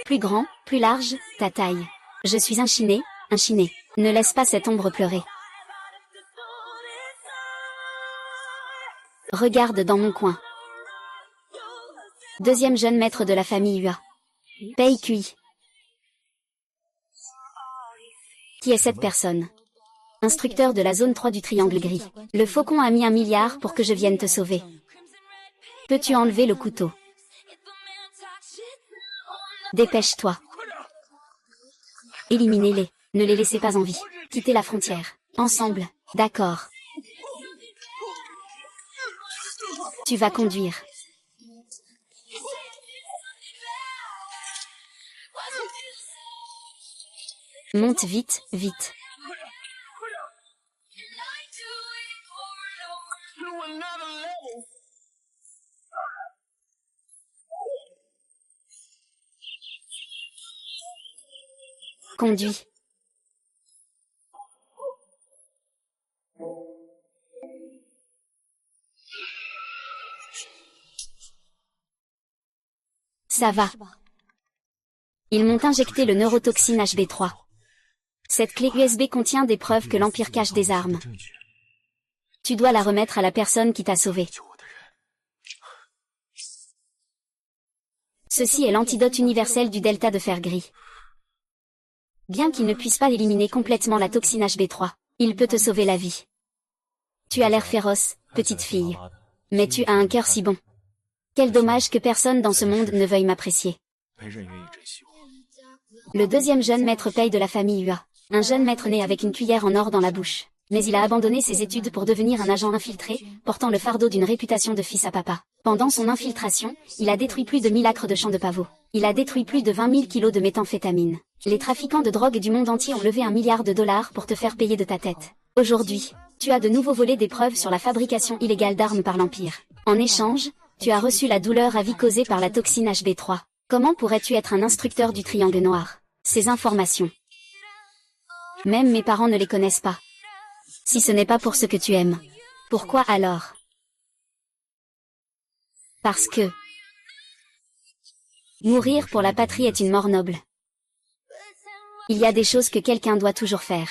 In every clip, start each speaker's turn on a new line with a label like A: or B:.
A: Plus grand, plus large, ta taille. Je suis un chiné, un chiné. Ne laisse pas cette ombre pleurer. Regarde dans mon coin. Deuxième jeune maître de la famille Ua. Pei Kui. Qui est cette personne? Instructeur de la zone 3 du triangle gris. Le faucon a mis 1 milliard pour que je vienne te sauver. Peux-tu enlever le couteau? Dépêche-toi. Éliminez-les. Ne les laissez pas en vie. Quittez la frontière. Ensemble. D'accord. Tu vas conduire. Monte vite, vite. Conduis. Ça va. Ils m'ont injecté le neurotoxine HB3. Cette clé USB contient des preuves que l'Empire cache des armes. Tu dois la remettre à la personne qui t'a sauvé. Ceci est l'antidote universel du delta de fer gris. Bien qu'il ne puisse pas éliminer complètement la toxine HB3, il peut te sauver la vie. Tu as l'air féroce, petite fille. Mais tu as un cœur si bon. Quel dommage que personne dans ce monde ne veuille m'apprécier. Le deuxième jeune maître Pei de la famille Ua. Un jeune maître né avec une cuillère en or dans la bouche. Mais il a abandonné ses études pour devenir un agent infiltré, portant le fardeau d'une réputation de fils à papa. Pendant son infiltration, il a détruit plus de 1000 acres de champs de pavots. Il a détruit plus de 20 000 kilos de méthamphétamine. Les trafiquants de drogue du monde entier ont levé $1 milliard pour te faire payer de ta tête. Aujourd'hui, tu as de nouveau volé des preuves sur la fabrication illégale d'armes par l'Empire. En échange, tu as reçu la douleur à vie causée par la toxine HB3. Comment pourrais-tu être un instructeur du triangle noir? Ces informations. Même mes parents ne les connaissent pas. Si ce n'est pas pour ce que tu aimes, pourquoi alors? Parce que mourir pour la patrie est une mort noble. Il y a des choses que quelqu'un doit toujours faire.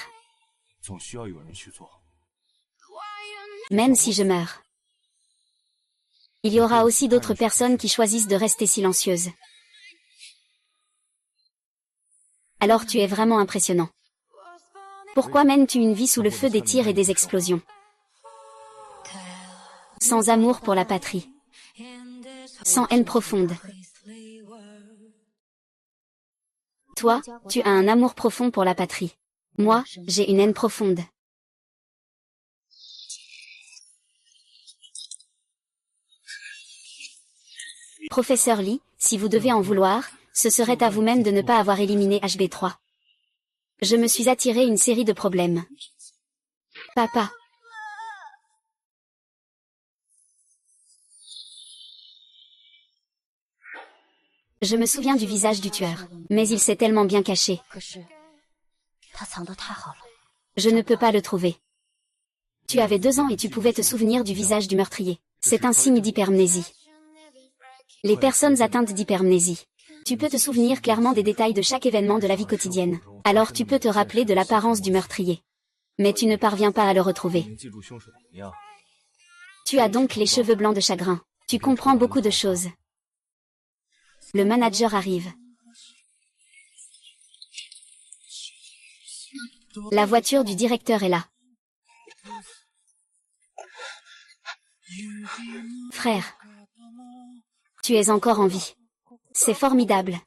A: Même si je meurs. Il y aura aussi d'autres personnes qui choisissent de rester silencieuses. Alors tu es vraiment impressionnant. Pourquoi mènes-tu une vie sous le feu des tirs et des explosions? Sans amour pour la patrie. Sans haine profonde. Toi, tu as un amour profond pour la patrie. Moi, j'ai une haine profonde. Professeur Lee, si vous devez en vouloir, ce serait à vous-même de ne pas avoir éliminé HB3. Je me suis attiré une série de problèmes. Papa. Je me souviens du visage du tueur, mais il s'est tellement bien caché. Je ne peux pas le trouver. Tu avais 2 ans et tu pouvais te souvenir du visage du meurtrier. C'est un signe d'hypermnésie. Les personnes atteintes d'hypermnésie. Tu peux te souvenir clairement des détails de chaque événement de la vie quotidienne. Alors tu peux te rappeler de l'apparence du meurtrier. Mais tu ne parviens pas à le retrouver. Tu as donc les cheveux blancs de chagrin. Tu comprends beaucoup de choses. Le manager arrive. La voiture du directeur est là. Frère. Tu es encore en vie. C'est formidable.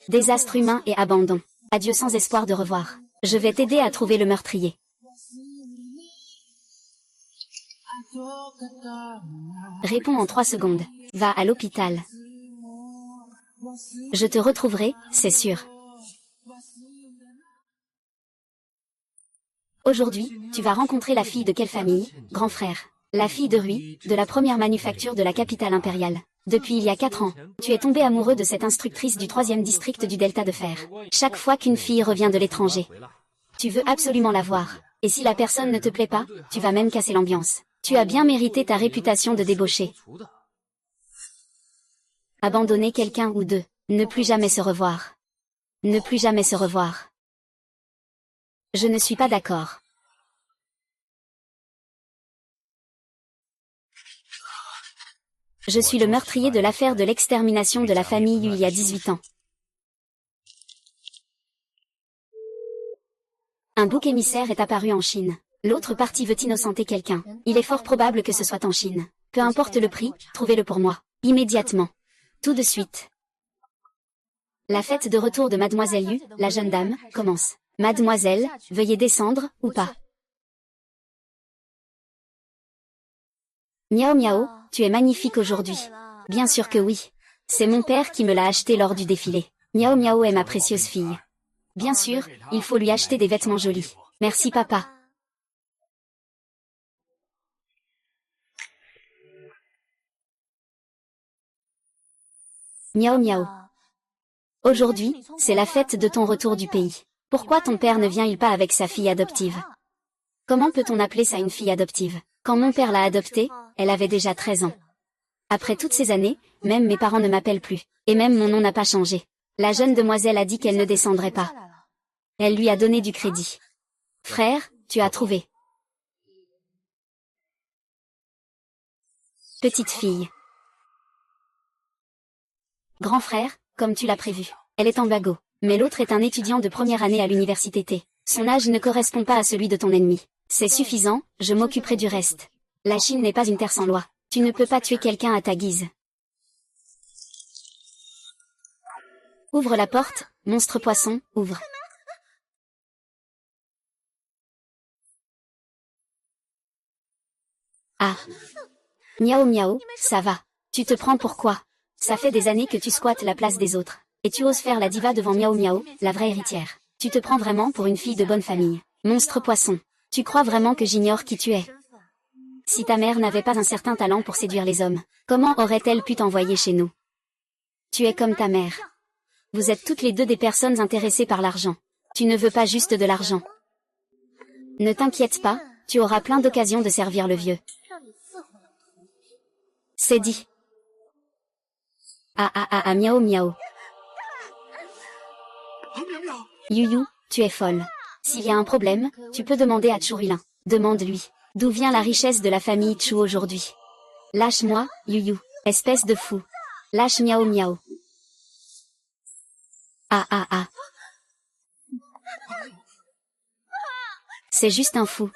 A: Désastre humain et abandon. Adieu sans espoir de revoir. Je vais t'aider à trouver le meurtrier. Réponds en 3 secondes. Va à l'hôpital. Je te retrouverai, c'est sûr. Aujourd'hui, tu vas rencontrer la fille de quelle famille, grand frère? La fille de Rui, de la première manufacture de la capitale impériale. Depuis il y a 4 ans, tu es tombé amoureux de cette instructrice du 3e district du Delta de Fer. Chaque fois qu'une fille revient de l'étranger, tu veux absolument la voir. Et si la personne ne te plaît pas, tu vas même casser l'ambiance. Tu as bien mérité ta réputation de débauché. Abandonner quelqu'un ou deux. Ne plus jamais se revoir. Ne plus jamais se revoir. Je ne suis pas d'accord. Je suis le meurtrier de l'affaire de l'extermination de la famille Yu il y a 18 ans. Un bouc émissaire est apparu en Chine. L'autre partie veut innocenter quelqu'un. Il est fort probable que ce soit en Chine. Peu importe le prix, trouvez-le pour moi. Immédiatement. Tout de suite. La fête de retour de Mademoiselle Yu, la jeune dame, commence. Mademoiselle, veuillez descendre, ou pas. Miao Miao, tu es magnifique aujourd'hui. Bien sûr que oui. C'est mon père qui me l'a acheté lors du défilé. Miao Miao est ma précieuse fille. Bien sûr, il faut lui acheter des vêtements jolis. Merci papa. Miao Miao. Aujourd'hui, c'est la fête de ton retour du pays. Pourquoi ton père ne vient-il pas avec sa fille adoptive? Comment peut-on appeler ça une fille adoptive? Quand mon père l'a adoptée, elle avait déjà 13 ans. Après toutes ces années, même mes parents ne m'appellent plus. Et même mon nom n'a pas changé. La jeune demoiselle a dit qu'elle ne descendrait pas. Elle lui a donné du crédit. Frère, tu as trouvé. Petite fille. Grand frère, comme tu l'as prévu. Elle est en bagot. Mais l'autre est un étudiant de première année à l'université T. Son âge ne correspond pas à celui de ton ennemi. C'est suffisant, je m'occuperai du reste. La Chine n'est pas une terre sans loi. Tu ne peux pas tuer quelqu'un à ta guise. Ouvre la porte, monstre poisson, ouvre. Ah. Miao Miao, ça va. Tu te prends pour quoi? Ça fait des années que tu squattes la place des autres. Et tu oses faire la diva devant Miao Miao, la vraie héritière. Tu te prends vraiment pour une fille de bonne famille. Monstre poisson. Tu crois vraiment que j'ignore qui tu es? Si ta mère n'avait pas un certain talent pour séduire les hommes, comment aurait-elle pu t'envoyer chez nous? Tu es comme ta mère. Vous êtes toutes les deux des personnes intéressées par l'argent. Tu ne veux pas juste de l'argent. Ne t'inquiète pas, tu auras plein d'occasions de servir le vieux. C'est dit. Ah, miao miao. Yu, tu es folle. S'il y a un problème, tu peux demander à Churilin. Demande-lui. D'où vient la richesse de la famille Chu aujourd'hui? Lâche-moi, Yu, espèce de fou. Lâche miao miao. Ah. C'est juste un fou.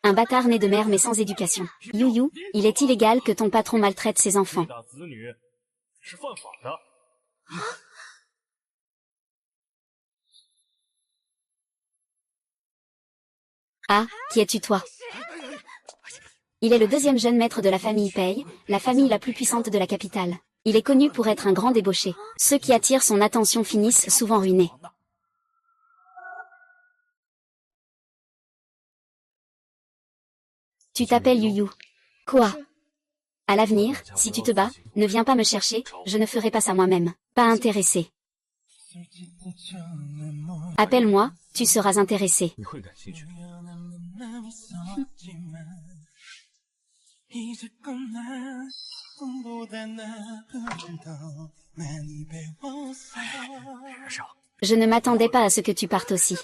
A: Un bâtard né de mère mais sans éducation. Yu, il est illégal que ton patron maltraite ses enfants. Ah, qui es-tu toi? Il est le deuxième jeune maître de la famille Pei, la famille la plus puissante de la capitale. Il est connu pour être un grand débauché. Ceux qui attirent son attention finissent souvent ruinés. Tu t'appelles Yu. Quoi? À l'avenir, si tu te bats, ne viens pas me chercher, je ne ferai pas ça moi-même. Pas intéressé. Appelle-moi, tu seras intéressé. Je ne m'attendais pas à ce que tu partes aussi.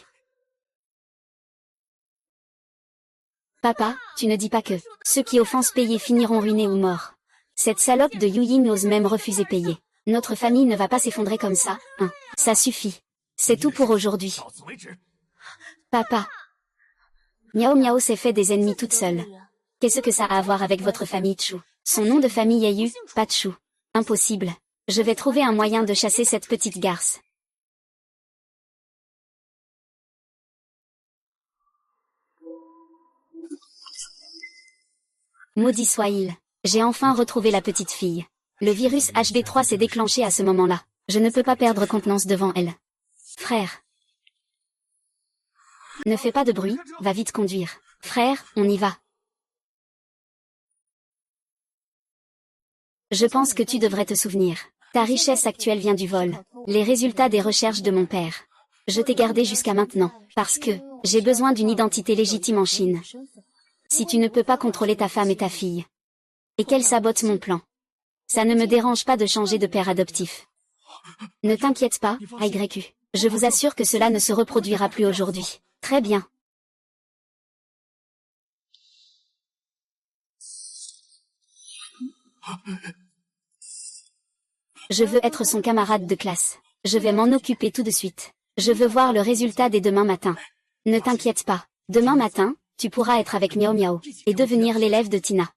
A: Papa, tu ne dis pas que ceux qui offensent payer finiront ruinés ou morts. Cette salope de Yu Ying n'ose même refuser payer. Notre famille ne va pas s'effondrer comme ça, hein. Ça suffit. C'est tout pour aujourd'hui. Papa. Miao Miao s'est fait des ennemis toute seule. Qu'est-ce que ça a à voir avec votre famille Chu? Son nom de famille est Yu, pas Chu. Impossible. Je vais trouver un moyen de chasser cette petite garce. Maudit soit-il. J'ai enfin retrouvé la petite fille. Le virus HB3 s'est déclenché à ce moment-là. Je ne peux pas perdre contenance devant elle. Frère. Ne fais pas de bruit, va vite conduire. Frère, on y va. Je pense que tu devrais te souvenir. Ta richesse actuelle vient du vol. Les résultats des recherches de mon père. Je t'ai gardé jusqu'à maintenant, parce que j'ai besoin d'une identité légitime en Chine. Si tu ne peux pas contrôler ta femme et ta fille, et qu'elle sabote mon plan, ça ne me dérange pas de changer de père adoptif. Ne t'inquiète pas, AYU. Je vous assure que cela ne se reproduira plus aujourd'hui. Très bien. Je veux être son camarade de classe. Je vais m'en occuper tout de suite. Je veux voir le résultat dès demain matin. Ne t'inquiète pas. Demain matin, tu pourras être avec Miao Miao, et devenir l'élève de Tina.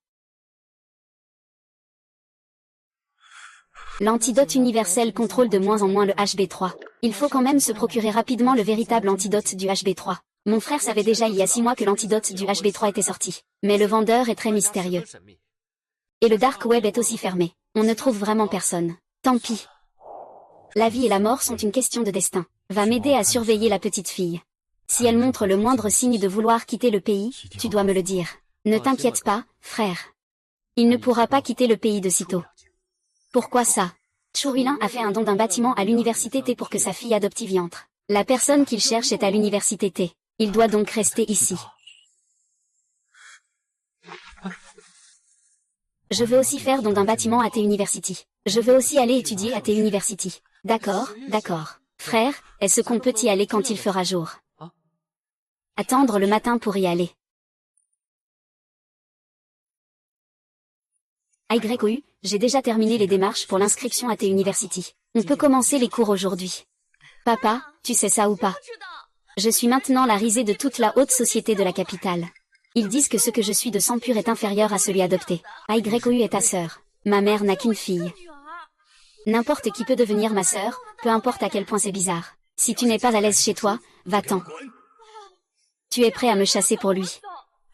A: L'antidote universel contrôle de moins en moins le HB3. Il faut quand même se procurer rapidement le véritable antidote du HB3. Mon frère savait déjà il y a 6 mois que l'antidote du HB3 était sorti. Mais le vendeur est très mystérieux. Et le dark web est aussi fermé. On ne trouve vraiment personne. Tant pis. La vie et la mort sont une question de destin. Va m'aider à surveiller la petite fille. Si elle montre le moindre signe de vouloir quitter le pays, tu dois me le dire. Ne t'inquiète pas, frère. Il ne pourra pas quitter le pays de sitôt. Pourquoi ça? Churilin a fait un don d'un bâtiment à l'université T pour que sa fille adoptive y entre. La personne qu'il cherche est à l'université T. Il doit donc rester ici. Je veux aussi faire don d'un bâtiment à T University. Je veux aussi aller étudier à T University. D'accord, d'accord. Frère, est-ce qu'on peut y aller quand il fera jour? Attendre le matin pour y aller. AYOU, j'ai déjà terminé les démarches pour l'inscription à T University. On peut commencer les cours aujourd'hui. Papa, tu sais ça ou pas? Je suis maintenant la risée de toute la haute société de la capitale. Ils disent que ce que je suis de sang pur est inférieur à celui adopté. AYOU est ta sœur. Ma mère n'a qu'une fille. N'importe qui peut devenir ma sœur, peu importe à quel point c'est bizarre. Si tu n'es pas à l'aise chez toi, va-t'en. Tu es prêt à me chasser pour lui.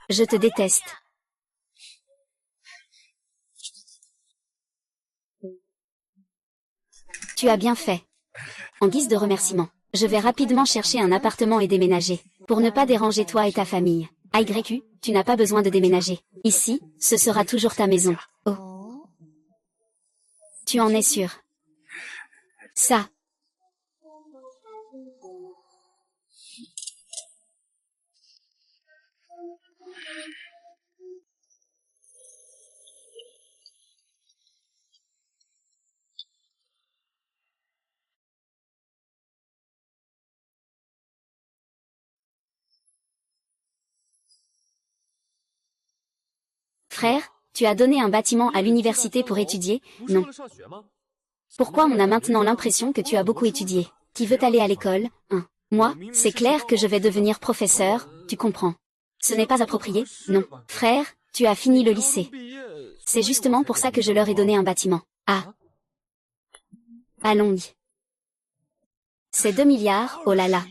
A: Je te déteste. Tu as bien fait. En guise de remerciement, je vais rapidement chercher un appartement et déménager, pour ne pas déranger toi et ta famille. AYU, tu n'as pas besoin de déménager. Ici, ce sera toujours ta maison. Oh. Tu en es sûr? Ça. Frère, tu as donné un bâtiment à l'université pour étudier, non? Pourquoi on a maintenant l'impression que tu as beaucoup étudié? Qui veut aller à l'école, hein? Moi, c'est clair que je vais devenir professeur, tu comprends. Ce n'est pas approprié, non. Frère, tu as fini le lycée. C'est justement pour ça que je leur ai donné un bâtiment. Ah. Allons-y. C'est 2 milliards, oh là là.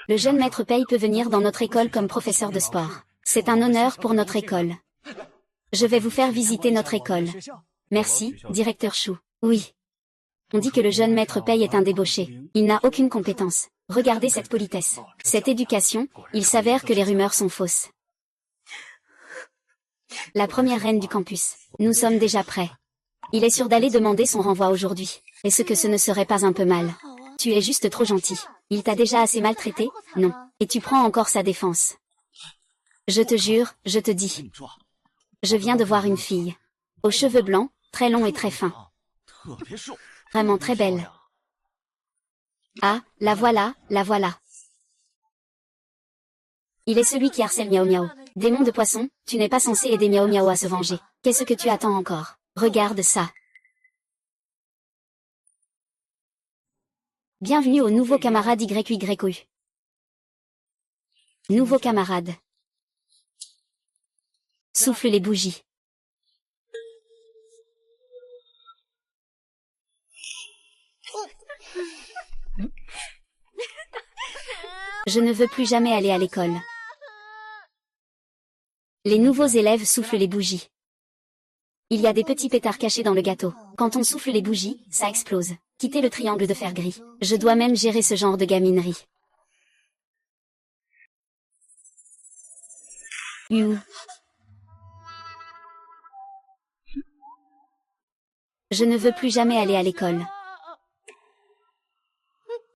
A: Le jeune maître Pei peut venir dans notre école comme professeur de sport. C'est un honneur pour notre école. Je vais vous faire visiter notre école. Merci, directeur Chou. Oui. On dit que le jeune maître Pei est un débauché. Il n'a aucune compétence. Regardez cette politesse. Cette éducation, il s'avère que les rumeurs sont fausses. La première reine du campus. Nous sommes déjà prêts. Il est sûr d'aller demander son renvoi aujourd'hui. Est-ce que ce ne serait pas un peu mal? Tu es juste trop gentil. Il t'a déjà assez maltraité, non? Et tu prends encore sa défense. Je te jure, je te dis. Je viens de voir une fille. Aux cheveux blancs, très longs et très fins. Vraiment très belle. Ah, la voilà, la voilà. Il est celui qui harcèle Miao Miao. Démon de poisson, tu n'es pas censé aider Miao Miao à se venger. Qu'est-ce que tu attends encore? Regarde ça. Bienvenue au nouveau camarade YYU. Nouveau camarade. Souffle les bougies. Je ne veux plus jamais aller à l'école. Les nouveaux élèves soufflent les bougies. Il y a des petits pétards cachés dans le gâteau. Quand on souffle les bougies, ça explose. Quittez le triangle de fer gris. Je dois même gérer ce genre de gaminerie. Je ne veux plus jamais aller à l'école.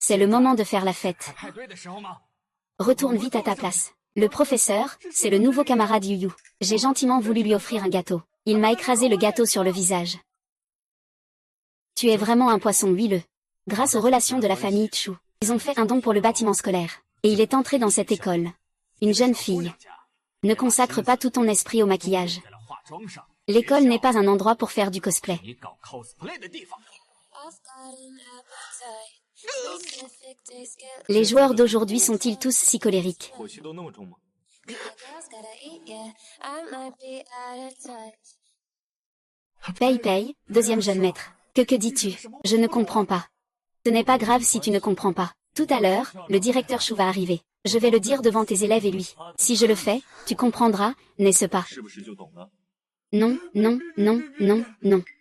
A: C'est le moment de faire la fête. Retourne vite à ta place. Le professeur, c'est le nouveau camarade Yu Yu. J'ai gentiment voulu lui offrir un gâteau. Il m'a écrasé le gâteau sur le visage. Tu es vraiment un poisson huileux. Grâce aux relations de la famille Chu, ils ont fait un don pour le bâtiment scolaire. Et il est entré dans cette école. Une jeune fille. Ne consacre pas tout ton esprit au maquillage. L'école n'est pas un endroit pour faire du cosplay. Les joueurs d'aujourd'hui sont-ils tous si colériques? Paye, deuxième jeune maître. Que dis-tu? Je ne comprends pas. Ce n'est pas grave si tu ne comprends pas. Tout à l'heure, le directeur Chou va arriver. Je vais le dire devant tes élèves et lui. Si je le fais, tu comprendras, n'est-ce pas? Non.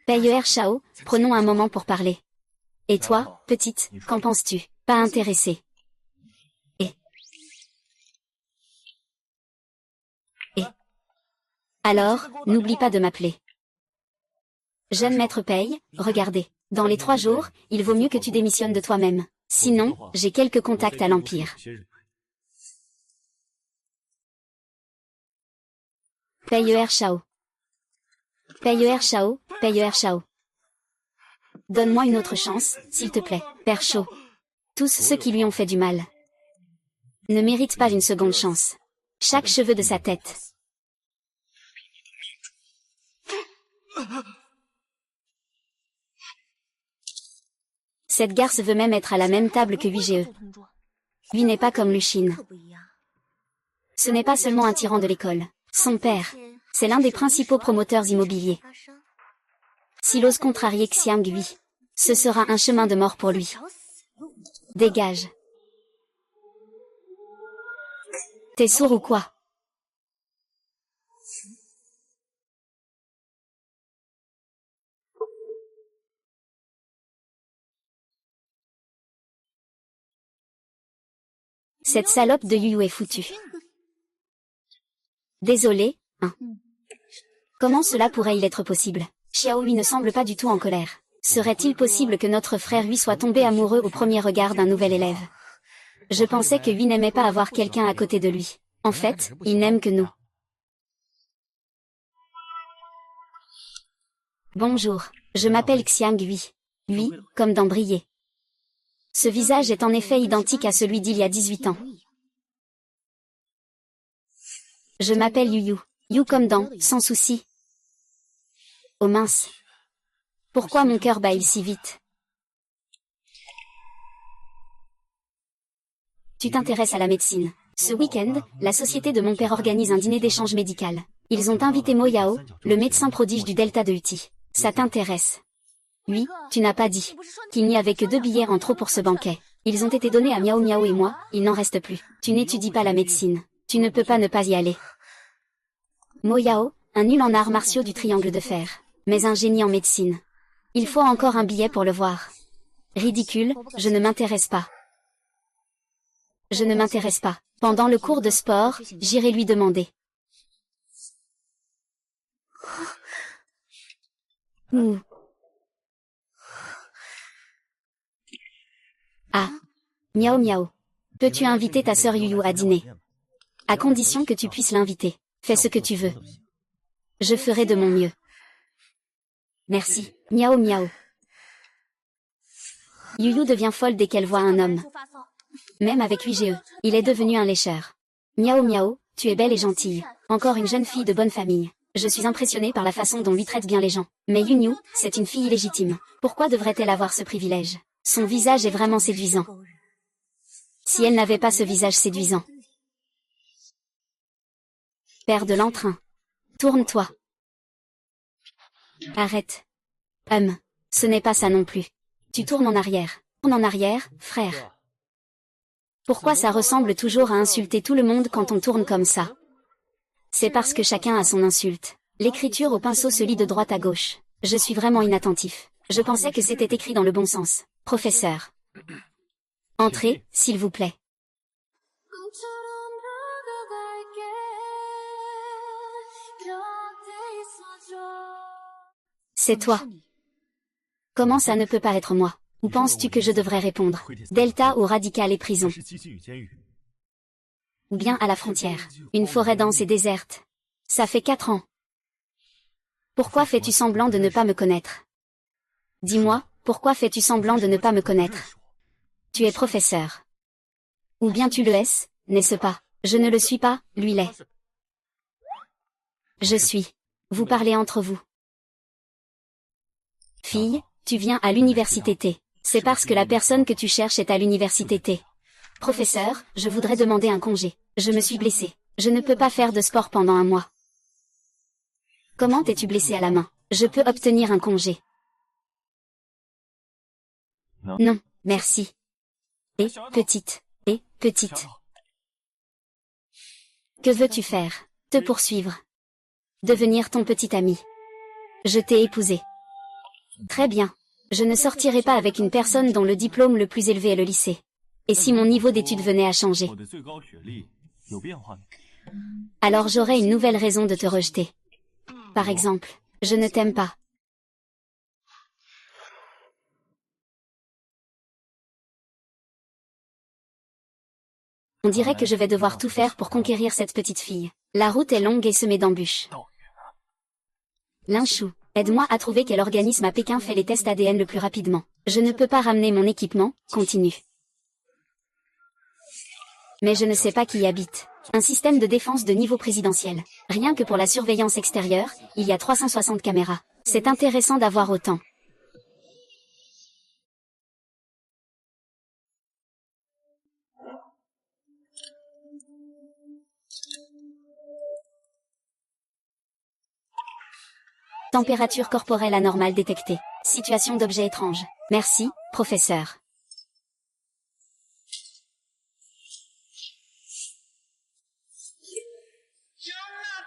A: Paye Chao, prenons un moment pour parler. Et toi, petite, qu'en penses-tu? Pas intéressée. Et alors, n'oublie pas de m'appeler. Jeune maître Paye, regardez. Dans les 3 jours, il vaut mieux que tu démissionnes de toi-même. Sinon, j'ai quelques contacts à l'Empire. Paye Chao. Paye Chao. Donne-moi une autre chance, s'il te plaît, Père Chou. Tous ceux qui lui ont fait du mal ne méritent pas une seconde chance. Chaque cheveu de sa tête. Cette garce veut même être à la même table que Ige. Lui n'est pas comme Luchine. Ce n'est pas seulement un tyran de l'école. Son père, c'est l'un des principaux promoteurs immobiliers. S'il ose contrarier Xiang Hui, ce sera un chemin de mort pour lui. Dégage. T'es sourd ou quoi? Cette salope de Yu Yu est foutue. Désolé, hein. Comment cela pourrait-il être possible? Xiao Hui ne semble pas du tout en colère. Serait-il possible que notre frère Hui soit tombé amoureux au premier regard d'un nouvel élève? Je pensais que Hui n'aimait pas avoir quelqu'un à côté de lui. En fait, il n'aime que nous. Bonjour, je m'appelle Xiang Hui. Hui, comme dans Briller. Ce visage est en effet identique à celui d'il y a 18 ans. Je m'appelle Yu Yu. Yu comme dans, sans souci. Oh mince. Pourquoi mon cœur bat-il si vite? Tu t'intéresses à la médecine. Ce week-end, la société de mon père organise un dîner d'échange médical. Ils ont invité Mo Yao, le médecin prodige du delta de Uti. Ça t'intéresse? Oui, tu n'as pas dit qu'il n'y avait que 2 billets en trop pour ce banquet. Ils ont été donnés à Miao Miao et moi, il n'en reste plus. Tu n'étudies pas la médecine. Tu ne peux pas ne pas y aller. Mo Yao, un nul en arts martiaux du triangle de fer, mais un génie en médecine. Il faut encore un billet pour le voir. Ridicule, je ne m'intéresse pas. Je ne m'intéresse pas. Pendant le cours de sport, j'irai lui demander. Ouh. Ah. Miao Miao. Peux-tu inviter ta sœur Yu Yu à dîner? À condition que tu puisses l'inviter. Fais ce que tu veux. Je ferai de mon mieux. Merci. Miao Miao. Yu Yu devient folle dès qu'elle voit un homme. Même avec Ige, il est devenu un lécheur. Miao Miao, tu es belle et gentille. Encore une jeune fille de bonne famille. Je suis impressionnée par la façon dont lui traite bien les gens. Mais Yu Yu, c'est une fille illégitime. Pourquoi devrait-elle avoir ce privilège? Son visage est vraiment séduisant. Si elle n'avait pas ce visage séduisant. Perds de l'entrain. Tourne-toi. Arrête. Ce n'est pas ça non plus. Tu tournes en arrière. Tourne en arrière, frère. Pourquoi ça ressemble toujours à insulter tout le monde quand on tourne comme ça? C'est parce que chacun a son insulte. L'écriture au pinceau se lit de droite à gauche. Je suis vraiment inattentif. Je pensais que c'était écrit dans le bon sens. Professeur. Entrez, s'il vous plaît. C'est toi. Comment ça ne peut pas être moi? Ou penses-tu que je devrais répondre Delta ou radical et prison? Ou bien à la frontière. Une forêt dense et déserte. Ça fait 4 ans. Pourquoi fais-tu semblant de ne pas me connaître? Dis-moi, pourquoi fais-tu semblant de ne pas me connaître? Tu es professeur. Ou bien tu le es, n'est-ce pas? Je ne le suis pas, lui l'est. Je suis. Vous parlez entre vous. Fille, tu viens à l'université T. C'est parce que la personne que tu cherches est à l'université T. Professeur, je voudrais demander un congé. Je me suis blessée. Je ne peux pas faire de sport pendant 1 mois. Comment t'es-tu blessé à la main? Je peux obtenir un congé. Non, merci. Et, petite. Et, petite. Que veux-tu faire? Te poursuivre. Devenir ton petit ami. Je t'ai épousé. Très bien. Je ne sortirai pas avec une personne dont le diplôme le plus élevé est le lycée. Et si mon niveau d'études venait à changer? Alors j'aurais une nouvelle raison de te rejeter. Par exemple, je ne t'aime pas. On dirait que je vais devoir tout faire pour conquérir cette petite fille. La route est longue et semée d'embûches. Linchou, aide-moi à trouver quel organisme à Pékin fait les tests ADN le plus rapidement. Je ne peux pas ramener mon équipement, continue. Mais je ne sais pas qui y habite. Un système de défense de niveau présidentiel. Rien que pour la surveillance extérieure, il y a 360 caméras. C'est intéressant d'avoir autant. Température corporelle anormale détectée. Situation d'objet étrange. Merci, professeur.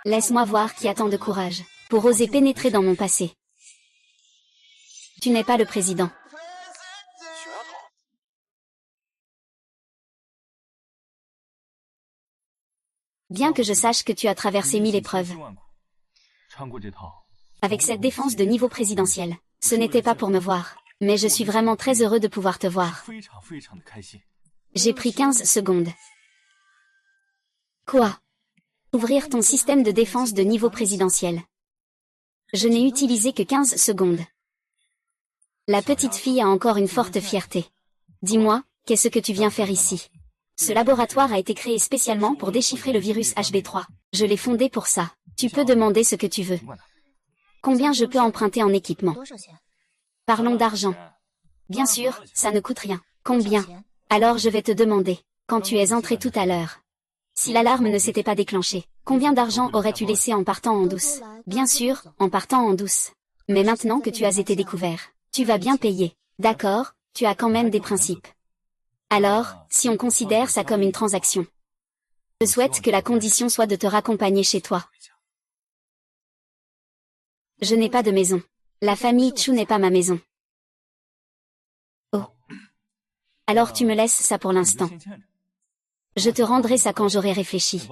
A: Laisse-moi voir qui a tant de courage pour oser pénétrer dans mon passé. Tu n'es pas le président. Bien que je sache que tu as traversé 1000 épreuves. Avec cette défense de niveau présidentiel, ce n'était pas pour me voir. Mais je suis vraiment très heureux de pouvoir te voir. J'ai pris 15 secondes. Quoi? Ouvrir ton système de défense de niveau présidentiel. Je n'ai utilisé que 15 secondes. La petite fille a encore une forte fierté. Dis-moi, qu'est-ce que tu viens faire ici? Ce laboratoire a été créé spécialement pour déchiffrer le virus HB3. Je l'ai fondé pour ça. Tu peux demander ce que tu veux. Combien je peux emprunter en équipement? Parlons d'argent. Bien sûr, ça ne coûte rien. Combien? Alors je vais te demander, quand tu es entré tout à l'heure. Si l'alarme ne s'était pas déclenchée, combien d'argent aurais-tu laissé en partant en douce? Bien sûr, en partant en douce. Mais maintenant que tu as été découvert, tu vas bien payer. D'accord, tu as quand même des principes. Alors, si on considère ça comme une transaction. Je souhaite que la condition soit de te raccompagner chez toi. Je n'ai pas de maison. La famille Chu n'est pas ma maison. Oh. Alors tu me laisses ça pour l'instant. Je te rendrai ça quand j'aurai réfléchi.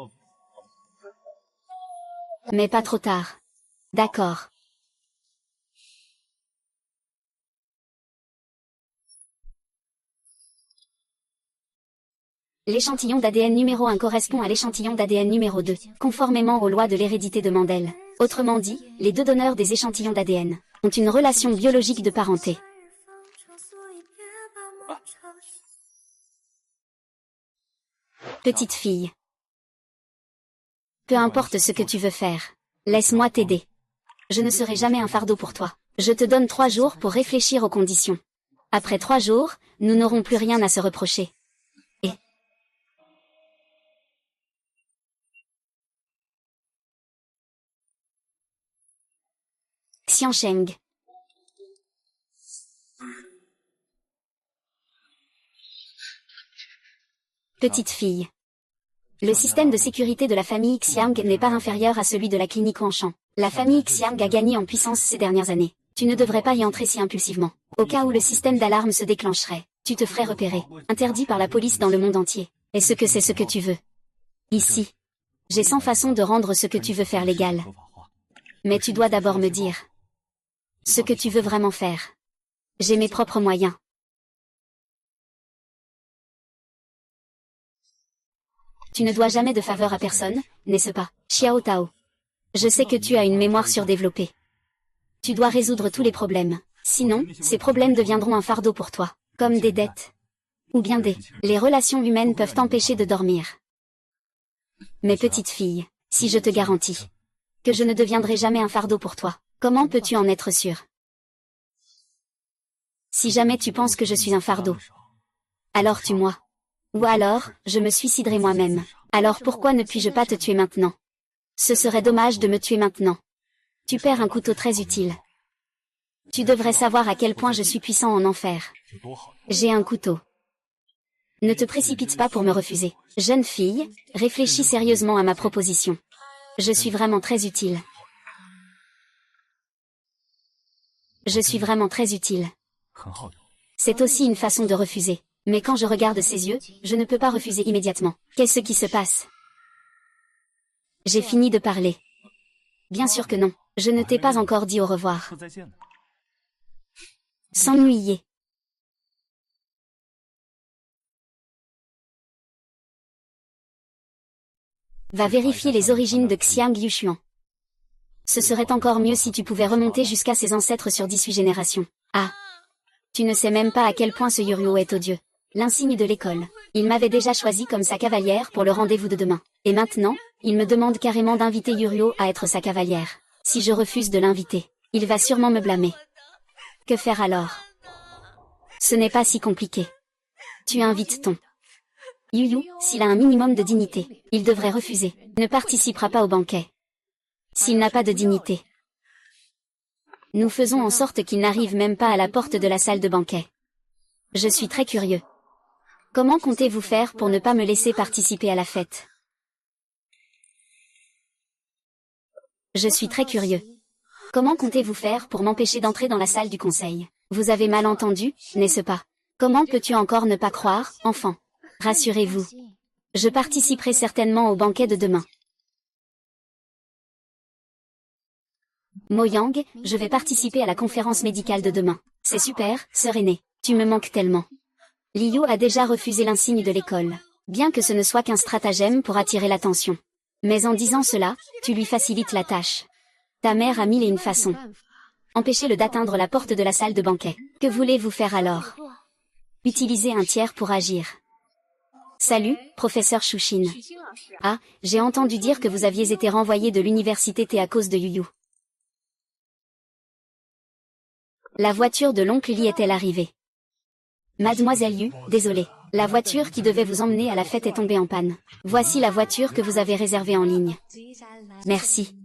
A: Mais pas trop tard. D'accord. L'échantillon d'ADN numéro 1 correspond à l'échantillon d'ADN numéro 2, conformément aux lois de l'hérédité de Mendel. Autrement dit, les deux donneurs des échantillons d'ADN ont une relation biologique de parenté. Petite fille. Peu importe ce que tu veux faire. Laisse-moi t'aider. Je ne serai jamais un fardeau pour toi. Je te donne 3 jours pour réfléchir aux conditions. Après 3 jours, nous n'aurons plus rien à se reprocher. Et... Xiansheng. Petite fille. Le système de sécurité de la famille Xiang n'est pas inférieur à celui de la clinique Wanshan. La famille Xiang a gagné en puissance ces dernières années. Tu ne devrais pas y entrer si impulsivement. Au cas où le système d'alarme se déclencherait, tu te ferais repérer. Interdit par la police dans le monde entier. Est-ce que c'est ce que tu veux? Ici. J'ai 100 façons de rendre ce que tu veux faire légal. Mais tu dois d'abord me dire ce que tu veux vraiment faire. J'ai mes propres moyens. Tu ne dois jamais de faveur à personne, n'est-ce pas, Xiao Tao? Je sais que tu as une mémoire surdéveloppée. Tu dois résoudre tous les problèmes. Sinon, ces problèmes deviendront un fardeau pour toi, comme des dettes. Ou bien les relations humaines peuvent t'empêcher de dormir. Mes petites filles, si je te garantis que je ne deviendrai jamais un fardeau pour toi, comment peux-tu en être sûre? Si jamais tu penses que je suis un fardeau, alors tue-moi. Ou alors, je me suiciderai moi-même. Alors pourquoi ne puis-je pas te tuer maintenant? Ce serait dommage de me tuer maintenant. Tu perds un couteau très utile. Tu devrais savoir à quel point je suis puissant en enfer. J'ai un couteau. Ne te précipite pas pour me refuser. Jeune fille, réfléchis sérieusement à ma proposition. Je suis vraiment très utile. Je suis vraiment très utile. C'est aussi une façon de refuser. Mais quand je regarde ses yeux, je ne peux pas refuser immédiatement. Qu'est-ce qui se passe? J'ai fini de parler. Bien sûr que non. Je ne t'ai pas encore dit au revoir. S'ennuyer. Va vérifier les origines de Xiang Yushuan. Ce serait encore mieux si tu pouvais remonter jusqu'à ses ancêtres sur 18 générations. Ah! Tu ne sais même pas à quel point ce Yurio est odieux. L'insigne de l'école. Il m'avait déjà choisi comme sa cavalière pour le rendez-vous de demain. Et maintenant, il me demande carrément d'inviter Yurio à être sa cavalière. Si je refuse de l'inviter, il va sûrement me blâmer. Que faire alors? Ce n'est pas si compliqué. Tu invites ton Yuyu, s'il a un minimum de dignité, il devrait refuser. Ne participera pas au banquet. S'il n'a pas de dignité. Nous faisons en sorte qu'il n'arrive même pas à la porte de la salle de banquet. Je suis très curieux. Comment comptez-vous faire pour ne pas me laisser participer à la fête? Je suis très curieux. Comment comptez-vous faire pour m'empêcher d'entrer dans la salle du conseil? Vous avez mal entendu, n'est-ce pas? Comment peux-tu encore ne pas croire, enfant? Rassurez-vous. Je participerai certainement au banquet de demain. Mo Yang, je vais participer à la conférence médicale de demain. C'est super, sœur aînée. Tu me manques tellement. Liu a déjà refusé l'insigne de l'école. Bien que ce ne soit qu'un stratagème pour attirer l'attention. Mais en disant cela, tu lui facilites la tâche. Ta mère a mille et une façons. Empêchez-le d'atteindre la porte de la salle de banquet. Que voulez-vous faire alors? Utilisez un tiers pour agir. Salut, professeur Shuxin. Ah, j'ai entendu dire que vous aviez été renvoyé de l'université T à cause de Yuyu. La voiture de l'oncle Li est-elle arrivée? Mademoiselle Yu, désolée. La voiture qui devait vous emmener à la fête est tombée en panne. Voici la voiture que vous avez réservée en ligne. Merci.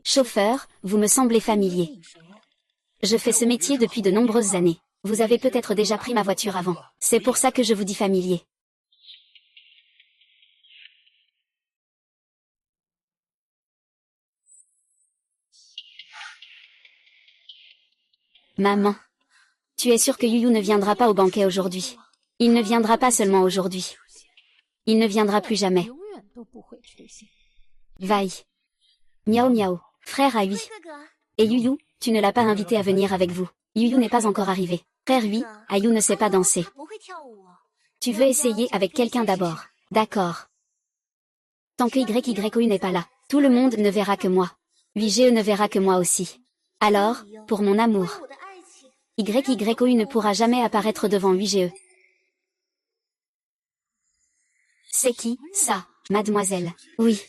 A: Chauffeur, vous me semblez familier. Je fais ce métier depuis de nombreuses années. Vous avez peut-être déjà pris ma voiture avant. C'est pour ça que je vous dis familier. Maman. Tu es sûre que Yuyu ne viendra pas au banquet aujourd'hui? Il ne viendra pas seulement aujourd'hui. Il ne viendra plus jamais. Vaille. Miao miao, frère à Hui. Et Yuyu, tu ne l'as pas invité à venir avec vous. Yuyu n'est pas encore arrivé. Frère Hui, Ayu ne sait pas danser. Tu veux essayer avec quelqu'un d'abord. D'accord. Tant que YYOU n'est pas là, tout le monde ne verra que moi. YGE ne verra que moi aussi. Alors, pour mon amour. YYOU ne pourra jamais apparaître devant YGE. C'est qui, ça, mademoiselle? Oui.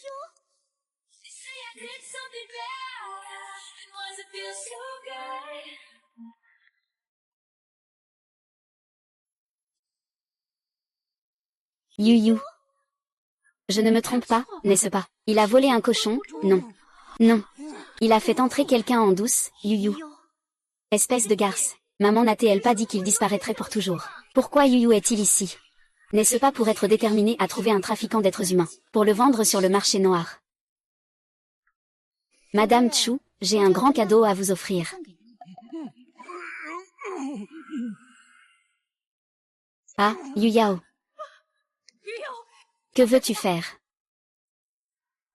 A: Yuyu. Je ne me trompe pas, n'est-ce pas? Il a volé un cochon? Non. Non. Il a fait entrer quelqu'un en douce, Yuyu. Espèce de garce. Maman n'a-t-elle pas dit qu'il disparaîtrait pour toujours? Pourquoi Yuyu est-il ici? N'est-ce pas pour être déterminé à trouver un trafiquant d'êtres humains, pour le vendre sur le marché noir? Madame Chu, j'ai un grand cadeau à vous offrir. Ah, Yuyao. Que veux-tu faire?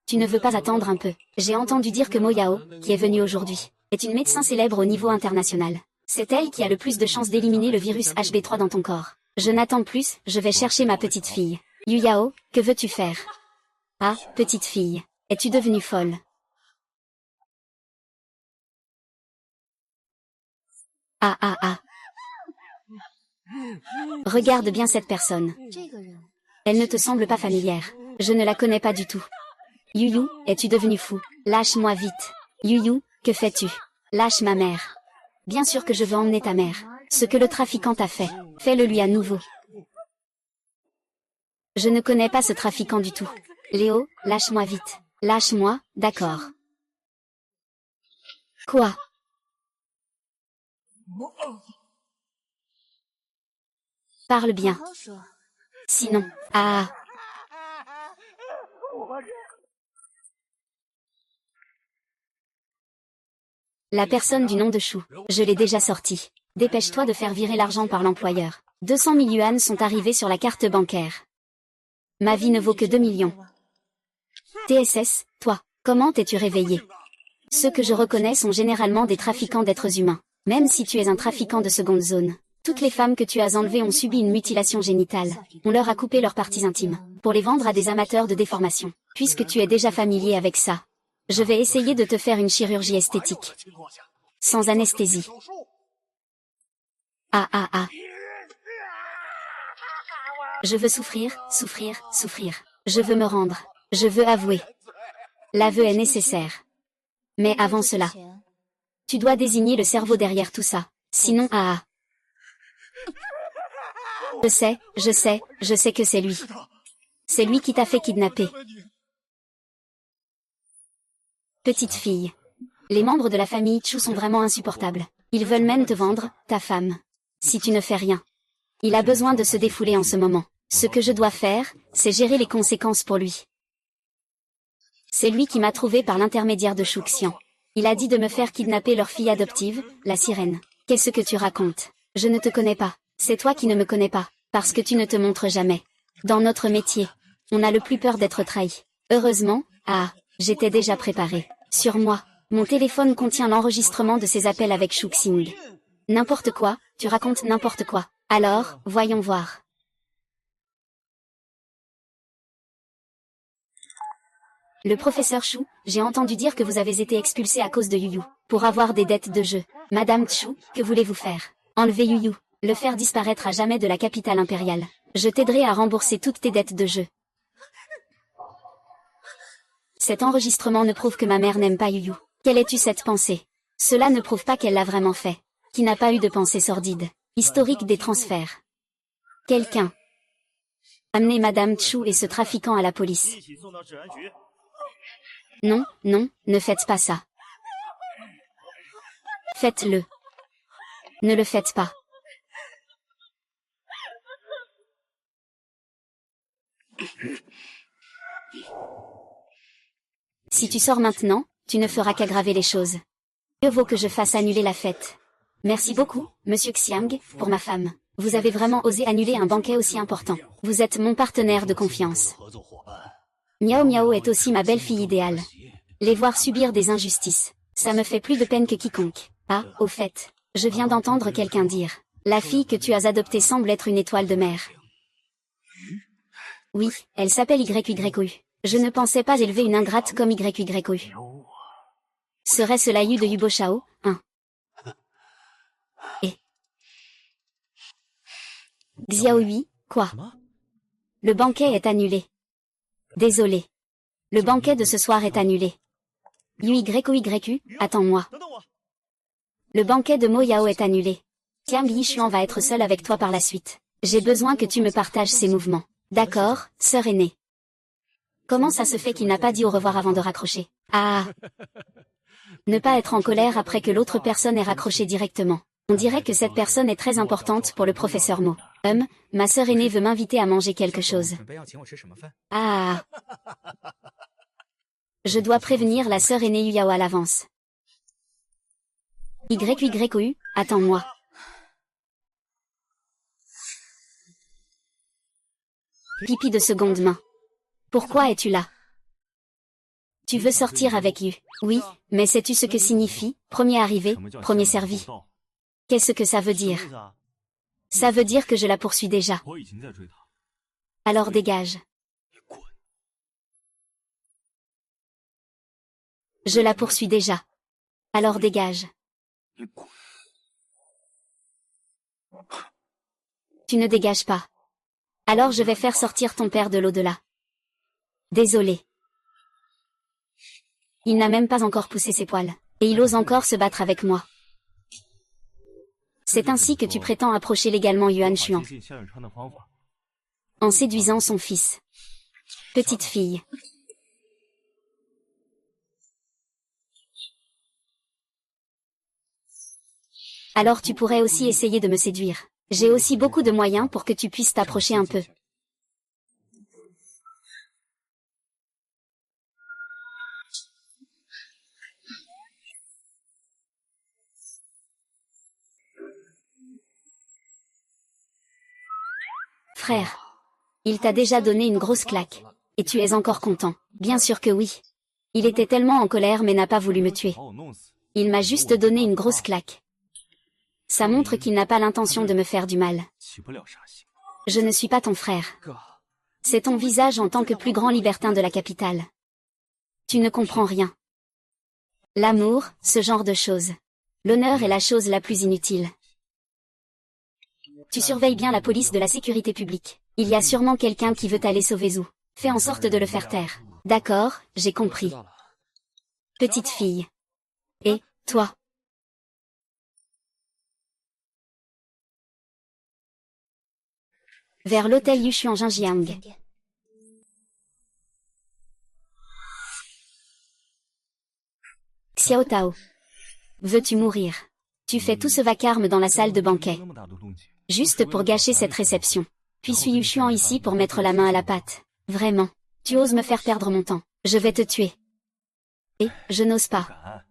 A: Tu ne veux pas attendre un peu. J'ai entendu dire que Mo Yao, qui est venu aujourd'hui, est une médecin célèbre au niveau international. C'est elle qui a le plus de chances d'éliminer le virus HB3 dans ton corps. Je n'attends plus, je vais chercher ma petite fille. Yu Yao, que veux-tu faire? Ah, petite fille. Es-tu devenue folle? Ah ah ah. Regarde bien cette personne. Elle ne te semble pas familière. Je ne la connais pas du tout. Yu, es-tu devenu fou? Lâche-moi vite. Yu, que fais-tu? Lâche ma mère. Bien sûr que je veux emmener ta mère. Ce que le trafiquant t'a fait, fais-le lui à nouveau. Je ne connais pas ce trafiquant du tout. Léo, lâche-moi vite. Lâche-moi, d'accord. Quoi? Parle bien. Sinon, ah. La personne du nom de Chou, je l'ai déjà sorti. Dépêche-toi de faire virer l'argent par l'employeur. 200 000 yuan sont arrivés sur la carte bancaire. Ma vie ne vaut que 2 millions. TSS, toi, comment t'es-tu réveillé? Ceux que je reconnais sont généralement des trafiquants d'êtres humains. Même si tu es un trafiquant de seconde zone. Toutes les femmes que tu as enlevées ont subi une mutilation génitale. On leur a coupé leurs parties intimes, pour les vendre à des amateurs de déformation. Puisque tu es déjà familier avec ça, je vais essayer de te faire une chirurgie esthétique. Sans anesthésie. Ah ah ah. Je veux souffrir, souffrir, souffrir. Je veux me rendre. Je veux avouer. L'aveu est nécessaire. Mais avant cela, tu dois désigner le cerveau derrière tout ça. Sinon, ah. Je sais que c'est lui. C'est lui qui t'a fait kidnapper. Petite fille. Les membres de la famille Chu sont vraiment insupportables. Ils veulent même te vendre, ta femme. Si tu ne fais rien. Il a besoin de se défouler en ce moment. Ce que je dois faire, c'est gérer les conséquences pour lui. C'est lui qui m'a trouvé par l'intermédiaire de Shu Xian. Il a dit de me faire kidnapper leur fille adoptive, la sirène. Qu'est-ce que tu racontes? Je ne te connais pas. C'est toi qui ne me connais pas, parce que tu ne te montres jamais. Dans notre métier, on a le plus peur d'être trahi. Heureusement, j'étais déjà préparé. Sur moi, mon téléphone contient l'enregistrement de ces appels avec Shu Xing. N'importe quoi, tu racontes n'importe quoi. Alors, voyons voir. Le professeur Chou, j'ai entendu dire que vous avez été expulsé à cause de Yu, pour avoir des dettes de jeu. Madame Chou, que voulez-vous faire? Enlever Yu, le faire disparaître à jamais de la capitale impériale. Je t'aiderai à rembourser toutes tes dettes de jeu. Cet enregistrement ne prouve que ma mère n'aime pas Yu. Quelle est-tu cette pensée? Cela ne prouve pas qu'elle l'a vraiment fait. Qui n'a pas eu de pensée sordide. Historique des transferts. Quelqu'un. Amenez Madame Chou et ce trafiquant à la police. Non, non, ne faites pas ça. Faites-le. Ne le faites pas. Si tu sors maintenant, tu ne feras qu'aggraver les choses. Mieux vaut que je fasse annuler la fête. Merci beaucoup, Monsieur Xiang, pour ma femme. Vous avez vraiment osé annuler un banquet aussi important. Vous êtes mon partenaire de confiance. Miao Miao est aussi ma belle-fille idéale. Les voir subir des injustices, ça me fait plus de peine que quiconque. Ah, au fait, je viens d'entendre quelqu'un dire. La fille que tu as adoptée semble être une étoile de mer. Oui, elle s'appelle YYU. Je ne pensais pas élever une ingrate comme YYU. Serait-ce la Yu de Yubo Shao, hein? Et Xiaohui, quoi? Le banquet est annulé. Désolé. Le banquet de ce soir est annulé. YYU, attends-moi. Le banquet de Mo Yao est annulé. Tiang Yishuan va être seul avec toi par la suite. J'ai besoin que tu me partages ses mouvements. D'accord, sœur aînée. Comment ça se fait qu'il n'a pas dit au revoir avant de raccrocher? Ah. Ne pas être en colère après que l'autre personne ait raccroché directement. On dirait que cette personne est très importante pour le professeur Mo. Ma sœur aînée veut m'inviter à manger quelque chose. Ah. Je dois prévenir la sœur aînée Yuyao à l'avance. YYU, attends-moi. Pipi de seconde main. Pourquoi es-tu là? Tu veux sortir avec Yu? Oui, mais sais-tu ce que signifie, premier arrivé, premier servi? Qu'est-ce que ça veut dire? Ça veut dire que je la poursuis déjà. Alors dégage. Je la poursuis déjà. Alors dégage. Tu ne dégages pas. Alors je vais faire sortir ton père de l'au-delà. Désolé. Il n'a même pas encore poussé ses poils. Et il ose encore se battre avec moi. C'est ainsi que tu prétends approcher légalement Yuan Xuan. En séduisant son fils. Petite fille. Alors tu pourrais aussi essayer de me séduire. J'ai aussi beaucoup de moyens pour que tu puisses t'approcher un peu. Frère. Il t'a déjà donné une grosse claque. Et tu es encore content. Bien sûr que oui. Il était tellement en colère mais n'a pas voulu me tuer. Il m'a juste donné une grosse claque. Ça montre qu'il n'a pas l'intention de me faire du mal. Je ne suis pas ton frère. C'est ton visage en tant que plus grand libertin de la capitale. Tu ne comprends rien. L'amour, ce genre de choses. L'honneur est la chose la plus inutile. Tu surveilles bien la police de la sécurité publique. Il y a sûrement quelqu'un qui veut aller sauver Zhu. Fais en sorte de le faire taire. D'accord, j'ai compris. Petite fille. Et, toi? Vers l'hôtel Yushuan Jinjiang. Xiao Tao. Veux-tu mourir? Tu fais tout ce vacarme dans la salle de banquet. Juste pour gâcher cette réception. Puis suis Yushuan ici pour mettre la main à la pâte. Vraiment. Tu oses me faire perdre mon temps. Je vais te tuer. Et, je n'ose pas.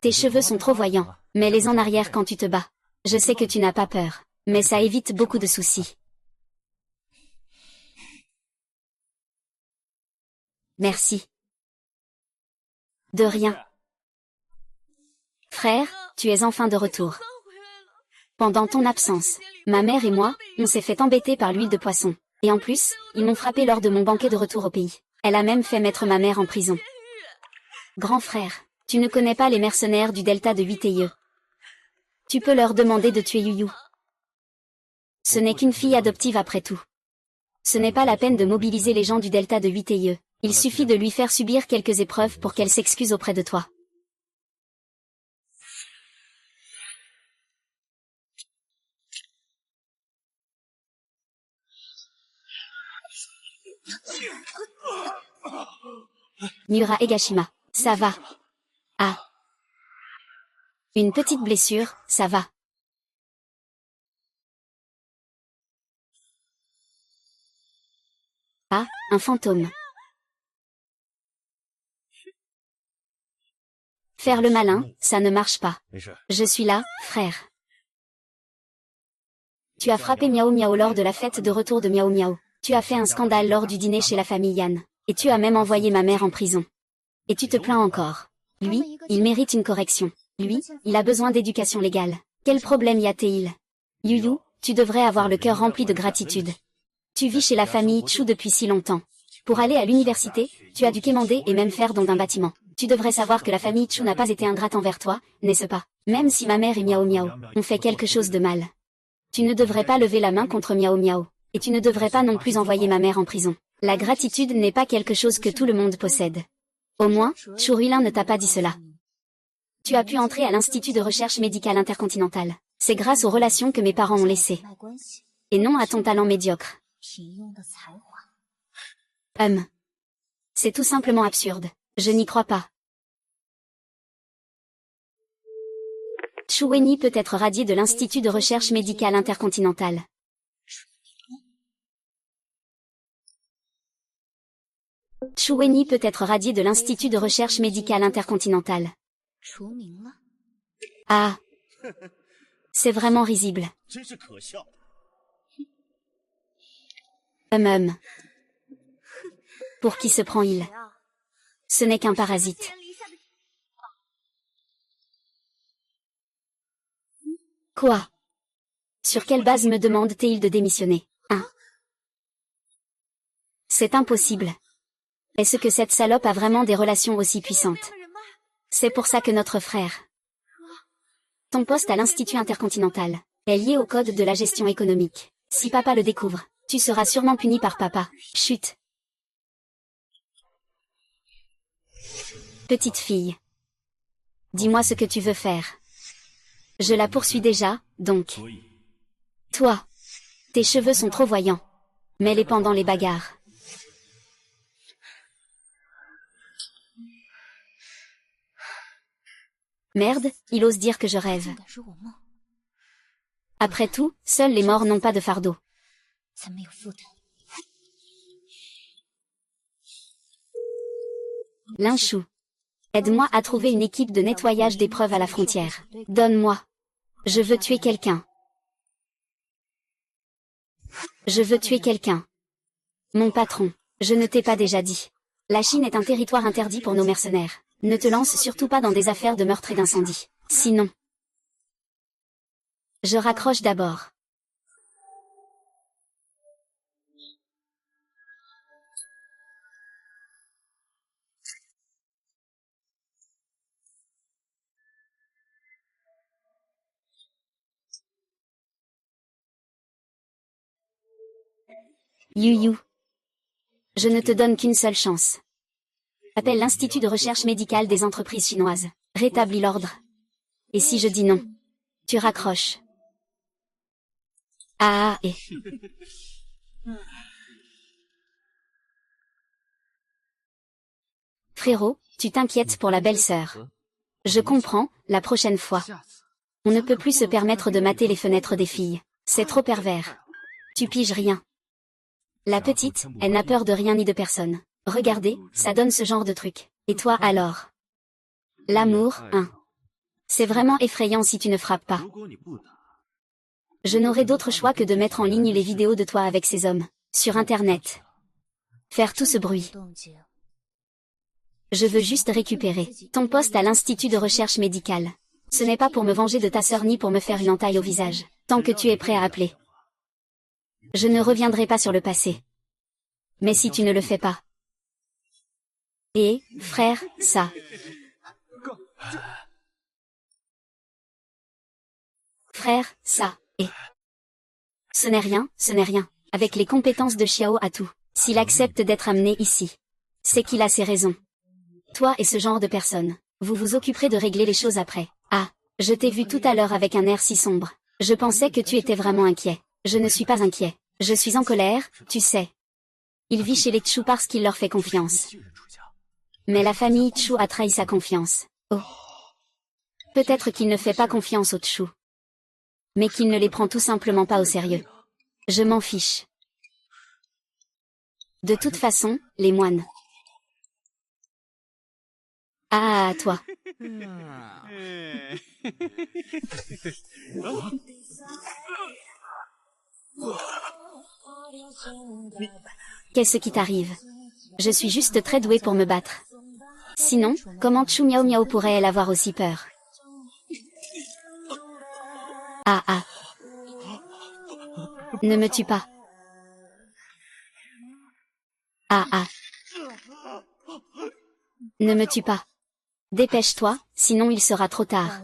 A: Tes cheveux sont trop voyants. Mets-les en arrière quand tu te bats. Je sais que tu n'as pas peur. Mais ça évite beaucoup de soucis. Merci. De rien. Frère, tu es enfin de retour. Pendant ton absence, ma mère et moi, on s'est fait embêter par l'huile de poisson. Et en plus, ils m'ont frappé lors de mon banquet de retour au pays. Elle a même fait mettre ma mère en prison. Grand frère, tu ne connais pas les mercenaires du delta de Huiteye. Tu peux leur demander de tuer Yuyu. Ce n'est qu'une fille adoptive après tout. Ce n'est pas la peine de mobiliser les gens du delta de Huiteye. Il suffit de lui faire subir quelques épreuves pour qu'elle s'excuse auprès de toi. Miura Egashima, ça va. Ah. Une petite blessure, ça va. Ah, un fantôme. Faire le malin, ça ne marche pas. Je suis là, frère. Tu as frappé Miao Miao lors de la fête de retour de Miao Miao. Tu as fait un scandale lors du dîner chez la famille Yan. Et tu as même envoyé ma mère en prison. Et tu te plains encore. Lui, il mérite une correction. Lui, il a besoin d'éducation légale. Quel problème y a-t-il? Yuyu, tu devrais avoir le cœur rempli de gratitude. Tu vis chez la famille Chu depuis si longtemps. Pour aller à l'université, tu as dû quémander et même faire don d'un bâtiment. Tu devrais savoir que la famille Chu n'a pas été ingrate envers toi, n'est-ce pas? Même si ma mère et Miao Miao ont fait quelque chose de mal. Tu ne devrais pas lever la main contre Miao Miao. Et tu ne devrais pas non plus envoyer ma mère en prison. La gratitude n'est pas quelque chose que tout le monde possède. Au moins, Chu Ruilin ne t'a pas dit cela. Tu as pu entrer à l'Institut de recherche médicale intercontinentale. C'est grâce aux relations que mes parents ont laissées. Et non à ton talent médiocre. C'est tout simplement absurde. Je n'y crois pas. Chu Wenyi peut être radié de l'Institut de recherche médicale intercontinentale. Chu Wenyi peut être radié de l'Institut de recherche médicale intercontinentale. Ah. C'est vraiment risible. Pour qui se prend-il? Ce n'est qu'un parasite. Quoi? Sur quelle base me demande-t-il de démissionner? Hein? C'est impossible. Est-ce que cette salope a vraiment des relations aussi puissantes? C'est pour ça que notre frère. Ton poste à l'Institut intercontinental est lié au code de la gestion économique. Si papa le découvre, tu seras sûrement puni par papa. Chut. Petite fille. Dis-moi ce que tu veux faire. Je la poursuis déjà, donc. Toi. Tes cheveux sont trop voyants. Mets-les pendant les bagarres. Merde, il ose dire que je rêve. Après tout, seuls les morts n'ont pas de fardeau. Linchou. Aide-moi à trouver une équipe de nettoyage des preuves à la frontière. Donne-moi. Je veux tuer quelqu'un. Je veux tuer quelqu'un. Mon patron, je ne t'ai pas déjà dit. La Chine est un territoire interdit pour nos mercenaires. Ne te lance surtout pas dans des affaires de meurtre et d'incendie. Sinon... Je raccroche d'abord. Yu. Je ne te donne qu'une seule chance. Appelle l'Institut de recherche médicale des entreprises chinoises. Rétablis l'ordre. Et si je dis non, tu raccroches. Et... Frérot, tu t'inquiètes pour la belle-sœur. Je comprends, la prochaine fois. On ne peut plus se permettre de mater les fenêtres des filles. C'est trop pervers. Tu piges rien. La petite, elle n'a peur de rien ni de personne. Regardez, ça donne ce genre de truc. Et toi alors? L'amour, hein. C'est vraiment effrayant si tu ne frappes pas. Je n'aurai d'autre choix que de mettre en ligne les vidéos de toi avec ces hommes. Sur Internet. Faire tout ce bruit. Je veux juste récupérer ton poste à l'Institut de recherche médicale. Ce n'est pas pour me venger de ta sœur ni pour me faire une entaille au visage. Tant que tu es prêt à appeler. Je ne reviendrai pas sur le passé. Mais si tu ne le fais pas. Et, frère, ça. Frère, ça, et. Ce n'est rien, ce n'est rien. Avec les compétences de Xiao Atu, s'il accepte d'être amené ici, c'est qu'il a ses raisons. Toi et ce genre de personnes, vous vous occuperez de régler les choses après. Ah, je t'ai vu tout à l'heure avec un air si sombre. Je pensais que tu étais vraiment inquiet. Je ne suis pas inquiet. Je suis en colère, tu sais. Il vit chez les Chu parce qu'il leur fait confiance. Mais la famille Chu a trahi sa confiance. Oh. Peut-être qu'il ne fait pas confiance aux Chu. Mais qu'il ne les prend tout simplement pas au sérieux. Je m'en fiche. De toute façon, les moines. Toi. Qu'est-ce qui t'arrive? Je suis juste très douée pour me battre. Sinon, comment Chu Miao Miao pourrait-elle avoir aussi peur? Ne me tue pas. Ne me tue pas. Dépêche-toi, sinon il sera trop tard.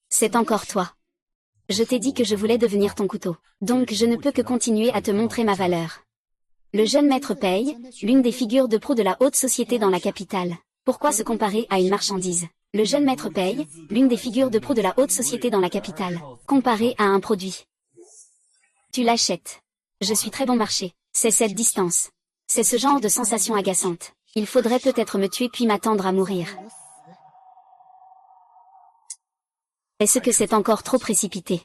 A: C'est encore toi. Je t'ai dit que je voulais devenir ton couteau. Donc je ne peux que continuer à te montrer ma valeur. Le jeune maître paye, l'une des figures de proue de la haute société dans la capitale. Pourquoi se comparer à une marchandise? Le jeune maître paye, l'une des figures de proue de la haute société dans la capitale. Comparé à un produit. Tu l'achètes. Je suis très bon marché. C'est cette distance. C'est ce genre de sensation agaçante. Il faudrait peut-être me tuer puis m'attendre à mourir. Est-ce que c'est encore trop précipité?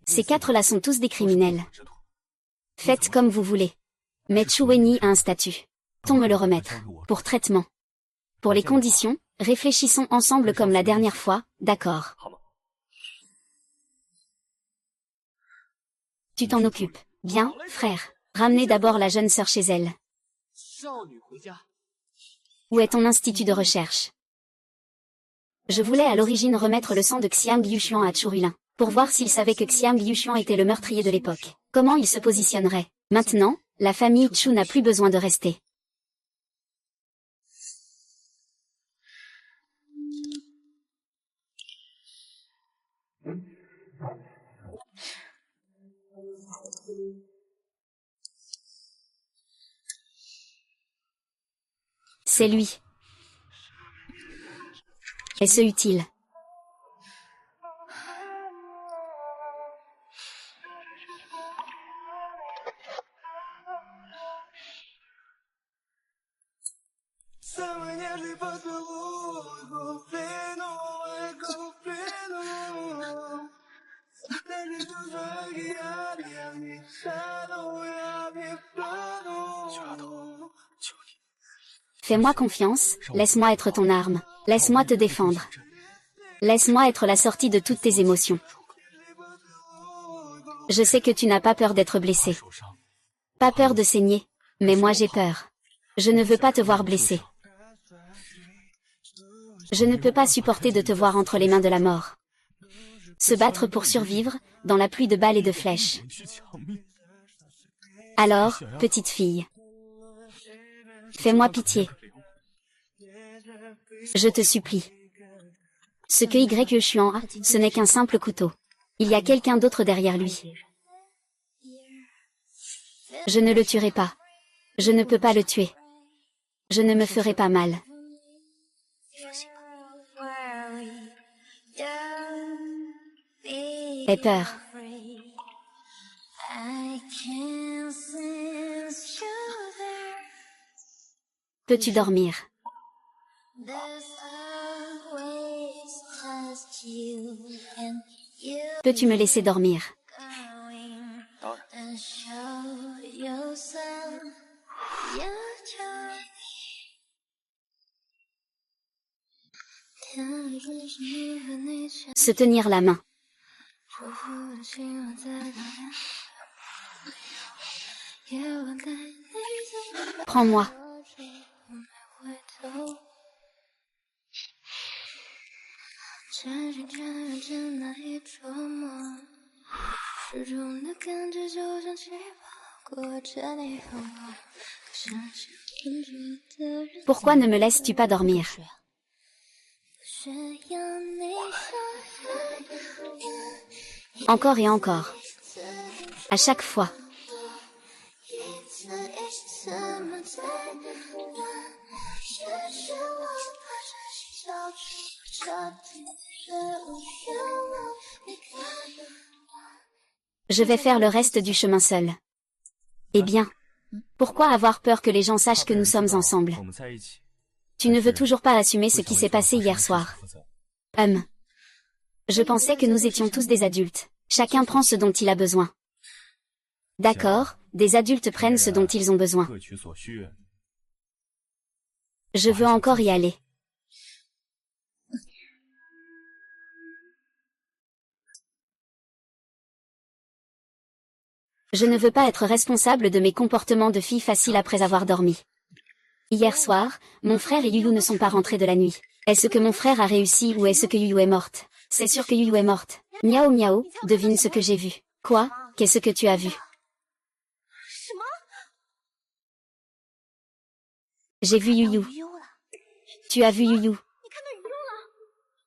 A: Ces quatre-là sont tous des criminels. Faites comme vous voulez. Mais Chu Wenyi a un statut. On me le remettre. Pour traitement. Pour les conditions, réfléchissons ensemble comme la dernière fois, d'accord? Tu t'en occupes. Bien, frère. Ramenez d'abord la jeune sœur chez elle. Où est ton institut de recherche? Je voulais à l'origine remettre le sang de Xiang Liushuan à Churulin, pour voir s'il savait que Xiang Liushuan était le meurtrier de l'époque. Comment il se positionnerait? Maintenant, la famille Chu n'a plus besoin de rester. C'est lui. Est-ce utile? Fais-moi confiance, laisse-moi être ton arme, laisse-moi te défendre. Laisse-moi être la sortie de toutes tes émotions. Je sais que tu n'as pas peur d'être blessé. Pas peur de saigner, mais moi j'ai peur. Je ne veux pas te voir blessé. Je ne peux pas supporter de te voir entre les mains de la mort. Se battre pour survivre, dans la pluie de balles et de flèches. Alors, petite fille. Fais-moi pitié. Je te supplie. Ce que Yuxuan a, ce n'est qu'un simple couteau. Il y a quelqu'un d'autre derrière lui. Je ne le tuerai pas. Je ne peux pas le tuer. Je ne me ferai pas mal. Aie peur. Peux-tu dormir? Peux-tu me laisser dormir? Se tenir la main. Prends-moi. Pourquoi ne me laisses-tu pas dormir? Encore et encore. À chaque fois. Je vais faire le reste du chemin seul. Eh bien, pourquoi avoir peur que les gens sachent que nous sommes ensemble? Tu ne veux toujours pas assumer ce qui s'est passé hier soir. Je pensais que nous étions tous des adultes. Chacun prend ce dont il a besoin. D'accord, des adultes prennent ce dont ils ont besoin. Je veux encore y aller. Je ne veux pas être responsable de mes comportements de fille facile après avoir dormi. Hier soir, mon frère et Yuyu ne sont pas rentrés de la nuit. Est-ce que mon frère a réussi ou est-ce que Yuyu est morte? C'est sûr que Yuyu est morte. Miaou miaou, devine ce que j'ai vu. Quoi? Qu'est-ce que tu as vu? J'ai vu Yuyu. Tu as vu Yuyu?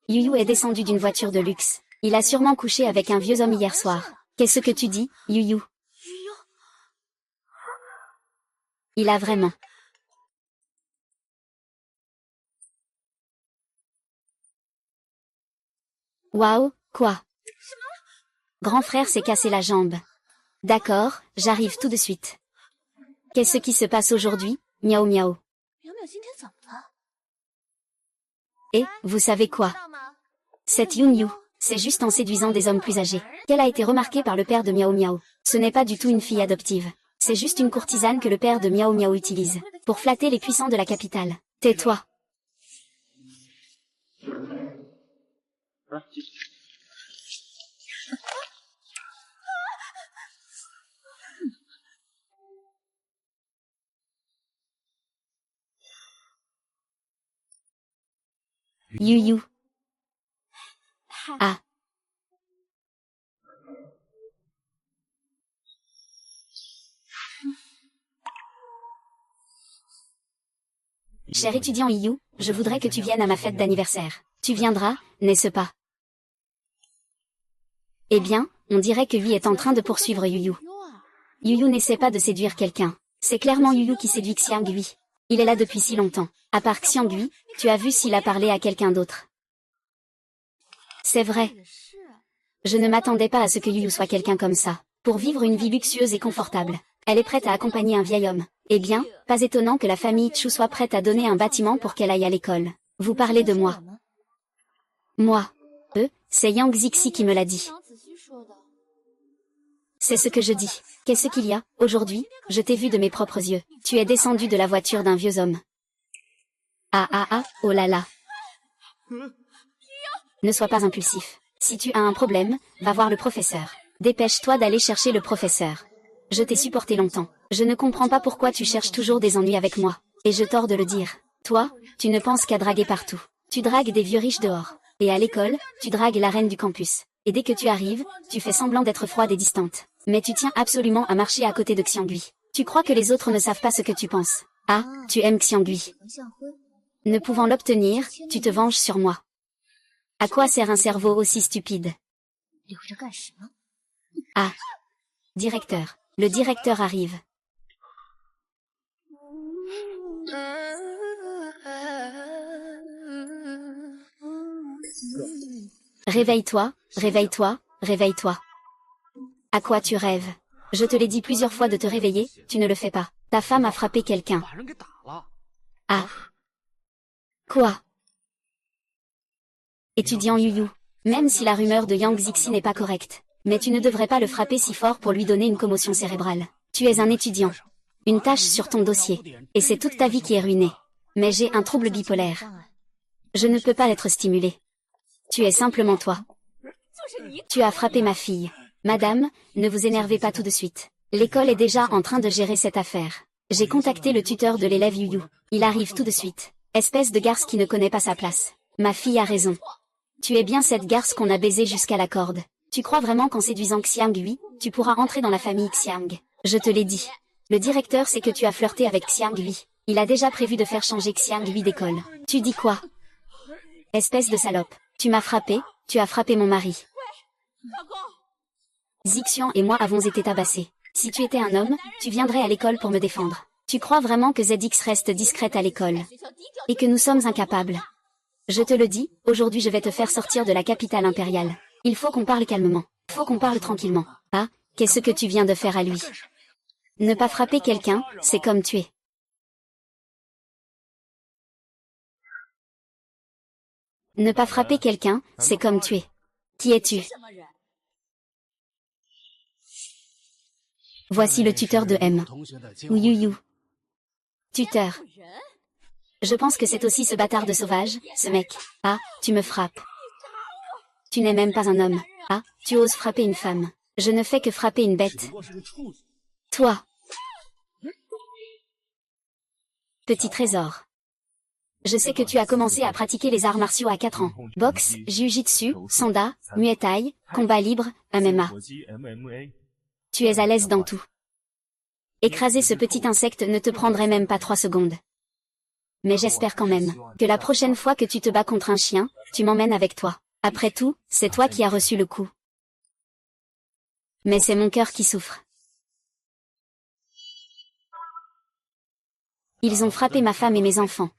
A: Yuyu est descendu d'une voiture de luxe. Il a sûrement couché avec un vieux homme hier soir. Qu'est-ce que tu dis, Yuyu? Il a vraiment. Waouh, quoi? Grand frère s'est cassé la jambe. D'accord, j'arrive tout de suite. Qu'est-ce qui se passe aujourd'hui, miaou miaou? Et, vous savez quoi? Cette Yunyu, c'est juste en séduisant des hommes plus âgés, qu'elle a été remarquée par le père de Miao Miao. Ce n'est pas du tout une fille adoptive. C'est juste une courtisane que le père de Miao Miao utilise, pour flatter les puissants de la capitale. Tais-toi. Yu. Ah. Cher étudiant Yu, je voudrais que tu viennes à ma fête d'anniversaire. Tu viendras, n'est-ce pas? Eh bien, on dirait que Yu est en train de poursuivre Yu. Yu n'essaie pas de séduire quelqu'un. C'est clairement Yu qui séduit Xiangui. Il est là depuis si longtemps. À part Xiangui, tu as vu s'il a parlé à quelqu'un d'autre. C'est vrai. Je ne m'attendais pas à ce que Yu soit quelqu'un comme ça. Pour vivre une vie luxueuse et confortable, elle est prête à accompagner un vieil homme. Eh bien, pas étonnant que la famille Chu soit prête à donner un bâtiment pour qu'elle aille à l'école. Vous parlez de moi. Moi. C'est Yang Zixi qui me l'a dit. C'est ce que je dis. Qu'est-ce qu'il y a? Aujourd'hui, je t'ai vu de mes propres yeux. Tu es descendu de la voiture d'un vieux homme. Oh là là. Ne sois pas impulsif. Si tu as un problème, va voir le professeur. Dépêche-toi d'aller chercher le professeur. Je t'ai supporté longtemps. Je ne comprends pas pourquoi tu cherches toujours des ennuis avec moi. Et je tors de le dire. Toi, tu ne penses qu'à draguer partout. Tu dragues des vieux riches dehors. Et à l'école, tu dragues la reine du campus. Et dès que tu arrives, tu fais semblant d'être froide et distante. Mais tu tiens absolument à marcher à côté de Xiangui. Tu crois que les autres ne savent pas ce que tu penses. Ah, tu aimes Xiangui. Ne pouvant l'obtenir, tu te venges sur moi. À quoi sert un cerveau aussi stupide? Ah. Directeur. Le directeur arrive. Réveille-toi, réveille-toi, réveille-toi. À quoi tu rêves? Je te l'ai dit plusieurs fois de te réveiller, tu ne le fais pas. Ta femme a frappé quelqu'un. Ah. Quoi? Étudiant Yu, même si la rumeur de Yang Zixi n'est pas correcte, mais tu ne devrais pas le frapper si fort pour lui donner une commotion cérébrale. Tu es un étudiant. Une tache sur ton dossier. Et c'est toute ta vie qui est ruinée. Mais j'ai un trouble bipolaire. Je ne peux pas être stimulé. Tu es simplement toi. Tu as frappé ma fille. Madame, ne vous énervez pas tout de suite. L'école est déjà en train de gérer cette affaire. J'ai contacté le tuteur de l'élève Yu. Il arrive tout de suite. Espèce de garce qui ne connaît pas sa place. Ma fille a raison. Tu es bien cette garce qu'on a baisée jusqu'à la corde. Tu crois vraiment qu'en séduisant Xiangui, tu pourras entrer dans la famille Xiang? Je te l'ai dit. Le directeur sait que tu as flirté avec Xiangui. Il a déjà prévu de faire changer Xiangui d'école. Tu dis quoi? Espèce de salope. Tu m'as frappé, tu as frappé mon mari. Zixian et moi avons été tabassés. Si tu étais un homme, tu viendrais à l'école pour me défendre. Tu crois vraiment que ZX reste discrète à l'école? Et que nous sommes incapables? Je te le dis, aujourd'hui je vais te faire sortir de la capitale impériale. Il faut qu'on parle calmement. Faut qu'on parle tranquillement. Ah, qu'est-ce que tu viens de faire à lui? Ne pas frapper quelqu'un, c'est comme tuer. Ne pas frapper quelqu'un, c'est comme tuer. Qui es-tu? Voici le tuteur de M. Yu. Tuteur. Je pense que c'est aussi ce bâtard de sauvage, ce mec. Ah, tu me frappes. Tu n'es même pas un homme. Ah, tu oses frapper une femme. Je ne fais que frapper une bête. Toi. Petit trésor. Je sais que tu as commencé à pratiquer les arts martiaux à 4 ans. Boxe, jiu-jitsu, sanda, muay thai, combat libre, MMA. Tu es à l'aise dans tout. Écraser ce petit insecte ne te prendrait même pas 3 secondes. Mais j'espère quand même que la prochaine fois que tu te bats contre un chien, tu m'emmènes avec toi. Après tout, c'est toi qui as reçu le coup. Mais c'est mon cœur qui souffre. Ils ont frappé ma femme et mes enfants.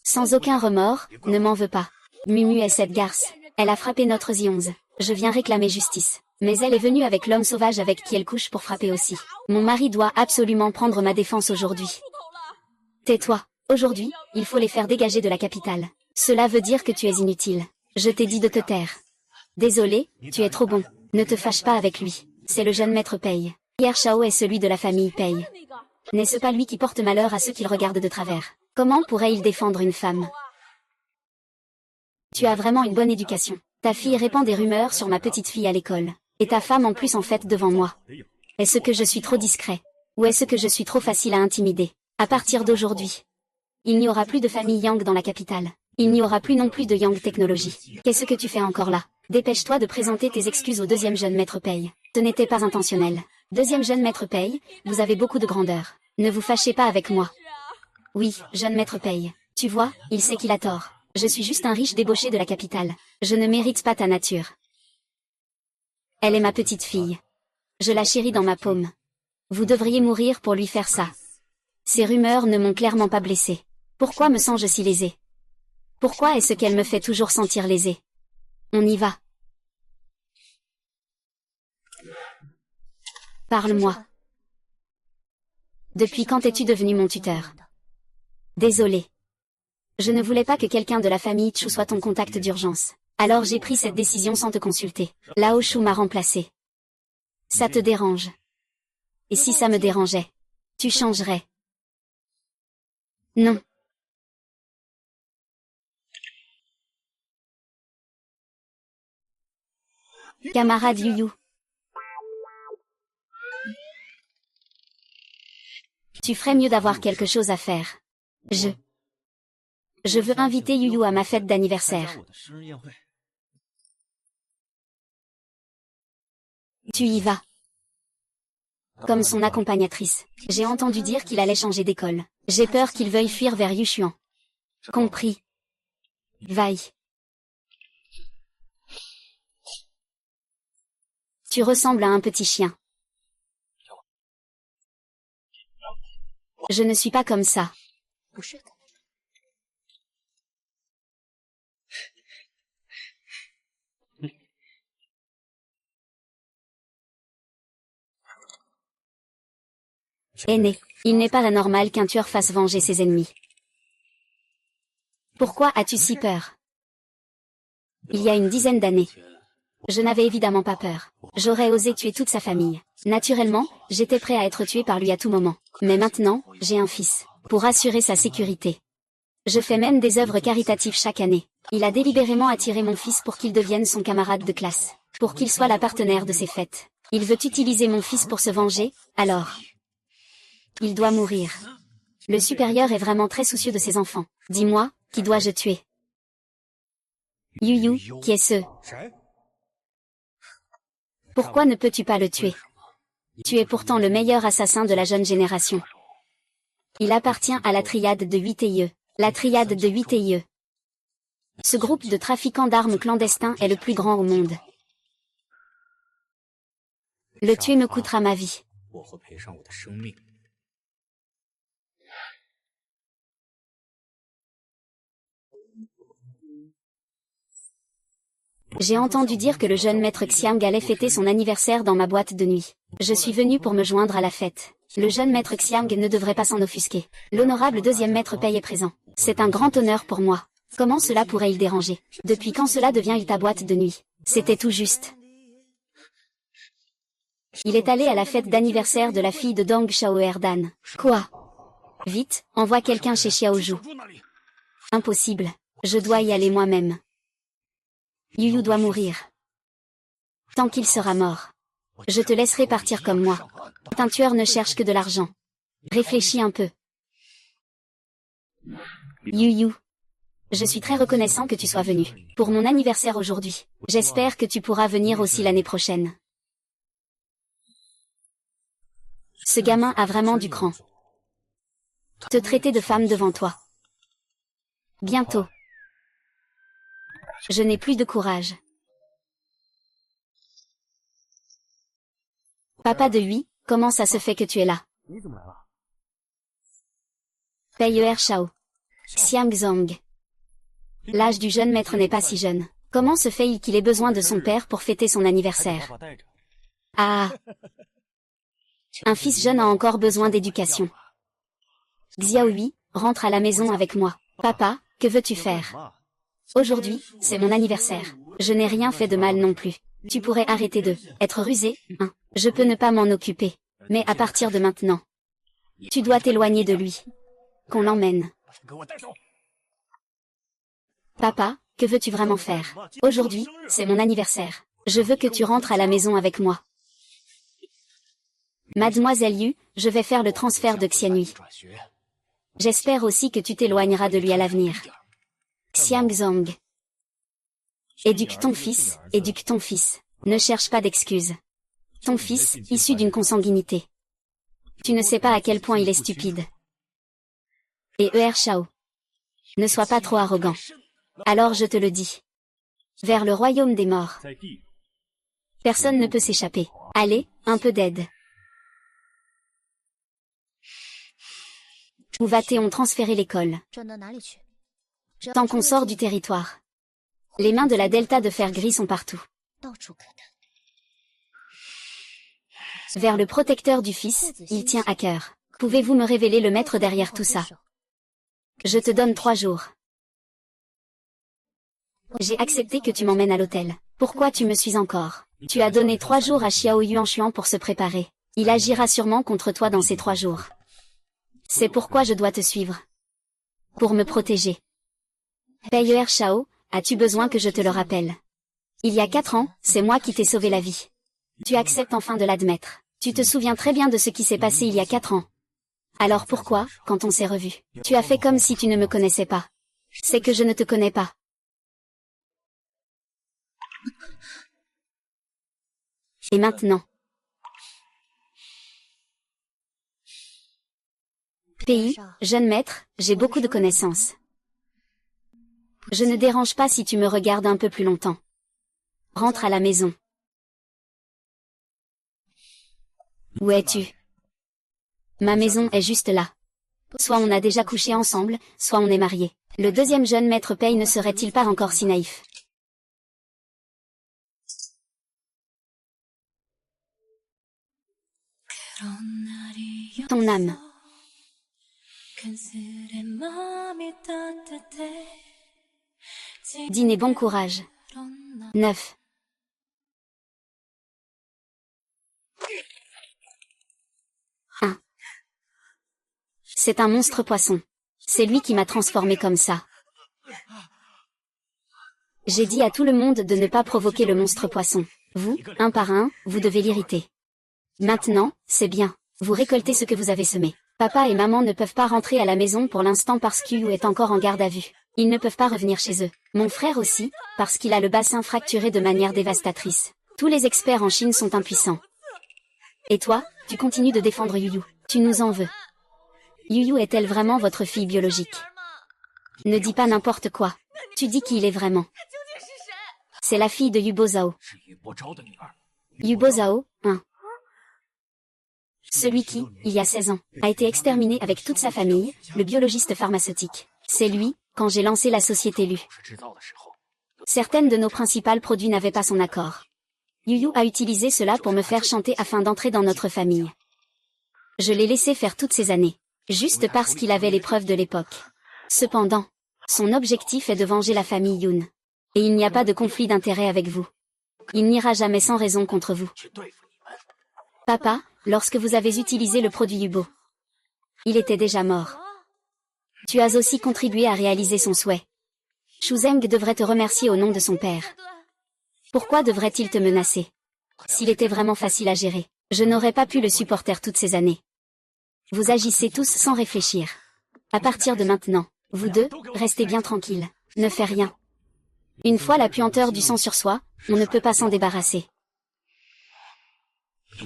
A: Sans aucun remords, ne m'en veux pas. Mumu est cette garce. Elle a frappé notre Zionze. Je viens réclamer justice. Mais elle est venue avec l'homme sauvage avec qui elle couche pour frapper aussi. Mon mari doit absolument prendre ma défense aujourd'hui. Tais-toi. Aujourd'hui, il faut les faire dégager de la capitale. Cela veut dire que tu es inutile. Je t'ai dit de te taire. Désolé, tu es trop bon. Ne te fâche pas avec lui. C'est le jeune maître Pei. Pierre Shao est celui de la famille Pei. N'est-ce pas lui qui porte malheur à ceux qu'il regarde de travers? Comment pourrait-il défendre une femme? Tu as vraiment une bonne éducation. Ta fille répand des rumeurs sur ma petite fille à l'école. Et ta femme en plus en fait devant moi. Est-ce que je suis trop discret? Ou est-ce que je suis trop facile à intimider? À partir d'aujourd'hui, il n'y aura plus de famille Yang dans la capitale. Il n'y aura plus non plus de Yang Technology. Qu'est-ce que tu fais encore là? Dépêche-toi de présenter tes excuses au deuxième jeune maître Pei. Ce n'était pas intentionnel. Deuxième jeune maître Pei, vous avez beaucoup de grandeur. Ne vous fâchez pas avec moi. Oui, jeune maître Pei. Tu vois, il sait qu'il a tort. Je suis juste un riche débauché de la capitale. Je ne mérite pas ta nature. Elle est ma petite fille. Je la chéris dans ma paume. Vous devriez mourir pour lui faire ça. Ces rumeurs ne m'ont clairement pas blessé. Pourquoi me sens-je si lésée? Pourquoi est-ce qu'elle me fait toujours sentir lésée? On y va. Parle-moi. Depuis quand es-tu devenu mon tuteur? Désolé. Je ne voulais pas que quelqu'un de la famille Chu soit ton contact d'urgence. Alors j'ai pris cette décision sans te consulter. Lao Shu m'a remplacé. Ça te dérange? Et si ça me dérangeait? Tu changerais? Non. Camarade Yuyu. Tu ferais mieux d'avoir quelque chose à faire. Je veux inviter Yuyu à ma fête d'anniversaire. Tu y vas. Comme son accompagnatrice. J'ai entendu dire qu'il allait changer d'école. J'ai peur qu'il veuille fuir vers Yushuan. Compris. Vaille. Tu ressembles à un petit chien. Je ne suis pas comme ça. Aîné, il n'est pas anormal qu'un tueur fasse venger ses ennemis. Pourquoi as-tu si peur? Il y a une dizaine d'années. Je n'avais évidemment pas peur. J'aurais osé tuer toute sa famille. Naturellement, j'étais prêt à être tué par lui à tout moment. Mais maintenant, j'ai un fils. Pour assurer sa sécurité. Je fais même des œuvres caritatives chaque année. Il a délibérément attiré mon fils pour qu'il devienne son camarade de classe. Pour qu'il soit la partenaire de ses fêtes. Il veut utiliser mon fils pour se venger, alors. Il doit mourir. Le supérieur est vraiment très soucieux de ses enfants. Dis-moi, qui dois-je tuer? Yuyu, qui est ce? Pourquoi ne peux-tu pas le tuer? Tu es pourtant le meilleur assassin de la jeune génération. Il appartient à la triade de 8 La triade de 8 Ce groupe de trafiquants d'armes clandestins est le plus grand au monde. Le tuer me coûtera ma vie. J'ai entendu dire que le jeune maître Xiang allait fêter son anniversaire dans ma boîte de nuit. Je suis venu pour me joindre à la fête. Le jeune maître Xiang ne devrait pas s'en offusquer. L'honorable deuxième maître Pei est présent. C'est un grand honneur pour moi. Comment cela pourrait-il déranger? Depuis quand cela devient-il ta boîte de nuit? C'était tout juste. Il est allé à la fête d'anniversaire de la fille de Dong Xiaoerdan. Quoi? Vite, envoie quelqu'un chez Xiaozhu. Impossible. Je dois y aller moi-même. Yuyu doit mourir. Tant qu'il sera mort. Je te laisserai partir comme moi. Un tueur ne cherche que de l'argent. Réfléchis un peu. Yuyu. Je suis très reconnaissant que tu sois venu. Pour mon anniversaire aujourd'hui. J'espère que tu pourras venir aussi l'année prochaine. Ce gamin a vraiment du cran. Te traiter de femme devant toi. Bientôt. Je n'ai plus de courage. Papa de Hui, comment ça se fait que tu es là? Pei Shao. Xiang Zong. L'âge du jeune maître n'est pas si jeune. Comment se fait-il qu'il ait besoin de son père pour fêter son anniversaire? Ah. Un fils jeune a encore besoin d'éducation. Xiaohui, rentre à la maison avec moi. Papa, que veux-tu faire? Aujourd'hui, c'est mon anniversaire. Je n'ai rien fait de mal non plus. Tu pourrais arrêter de être rusé, hein? Je peux ne pas m'en occuper. Mais à partir de maintenant, tu dois t'éloigner de lui. Qu'on l'emmène. Papa, que veux-tu vraiment faire? Aujourd'hui, c'est mon anniversaire. Je veux que tu rentres à la maison avec moi. Mademoiselle Yu, je vais faire le transfert de Xianhui. J'espère aussi que tu t'éloigneras de lui à l'avenir. Xiang Zhang. Éduque ton fils, éduque ton fils. Ne cherche pas d'excuses. Ton fils, issu d'une consanguinité. Tu ne sais pas à quel point il est stupide. Et Shao. Ne sois pas trop arrogant. Alors je te le dis. Vers le royaume des morts. Personne ne peut s'échapper. Allez, un peu d'aide. Où va-t-on ont transféré l'école? Tant qu'on sort du territoire. Les mains de la delta de fer gris sont partout. Vers le protecteur du fils, il tient à cœur. Pouvez-vous me révéler le maître derrière tout ça? Je te donne 3 jours. J'ai accepté que tu m'emmènes à l'hôtel. Pourquoi tu me suis encore? Tu as donné 3 jours à Xiao Yuanshuan pour se préparer. Il agira sûrement contre toi dans ces 3 jours. C'est pourquoi je dois te suivre. Pour me protéger. Pei Shao, as-tu besoin que je te le rappelle? Il y a 4 ans, c'est moi qui t'ai sauvé la vie. Tu acceptes enfin de l'admettre. Tu te souviens très bien de ce qui s'est passé il y a 4 ans. Alors pourquoi, quand on s'est revus, tu as fait comme si tu ne me connaissais pas? C'est que je ne te connais pas. Et maintenant? Pays, jeune maître, j'ai beaucoup de connaissances. Je ne dérange pas si tu me regardes un peu plus longtemps. Rentre à la maison. Où es-tu? Ma maison est juste là. Soit on a déjà couché ensemble, soit on est mariés. Le deuxième jeune maître Pei ne serait-il pas encore si naïf? Ton âme. Dîner bon courage. 9. C'est un monstre poisson. C'est lui qui m'a transformé comme ça. J'ai dit à tout le monde de ne pas provoquer le monstre poisson. Vous, un par un, vous devez l'irriter. Maintenant, c'est bien. Vous récoltez ce que vous avez semé. Papa et maman ne peuvent pas rentrer à la maison pour l'instant parce qu'Yu est encore en garde à vue. Ils ne peuvent pas revenir chez eux. Mon frère aussi, parce qu'il a le bassin fracturé de manière dévastatrice. Tous les experts en Chine sont impuissants. Et toi, tu continues de défendre Yu. Tu nous en veux. Yu est-elle vraiment votre fille biologique? Ne dis pas n'importe quoi. Tu dis qui il est vraiment. C'est la fille de Yubo Zhao. Yubo Zhao, hein. Celui qui, il y a 16 ans, a été exterminé avec toute sa famille, le biologiste pharmaceutique. C'est lui, quand j'ai lancé la société Lu. Certaines de nos principaux produits n'avaient pas son accord. Yu a utilisé cela pour me faire chanter afin d'entrer dans notre famille. Je l'ai laissé faire toutes ces années. Juste parce qu'il avait les preuves de l'époque. Cependant, son objectif est de venger la famille Yun. Et il n'y a pas de conflit d'intérêt avec vous. Il n'ira jamais sans raison contre vous. Papa, lorsque vous avez utilisé le produit Yubo, il était déjà mort. Tu as aussi contribué à réaliser son souhait. Shu Zeng devrait te remercier au nom de son père. Pourquoi devrait-il te menacer? S'il était vraiment facile à gérer, je n'aurais pas pu le supporter toutes ces années. Vous agissez tous sans réfléchir. À partir de maintenant, vous deux, restez bien tranquilles. Ne faites rien. Une fois la puanteur du sang sur soi, on ne peut pas s'en débarrasser.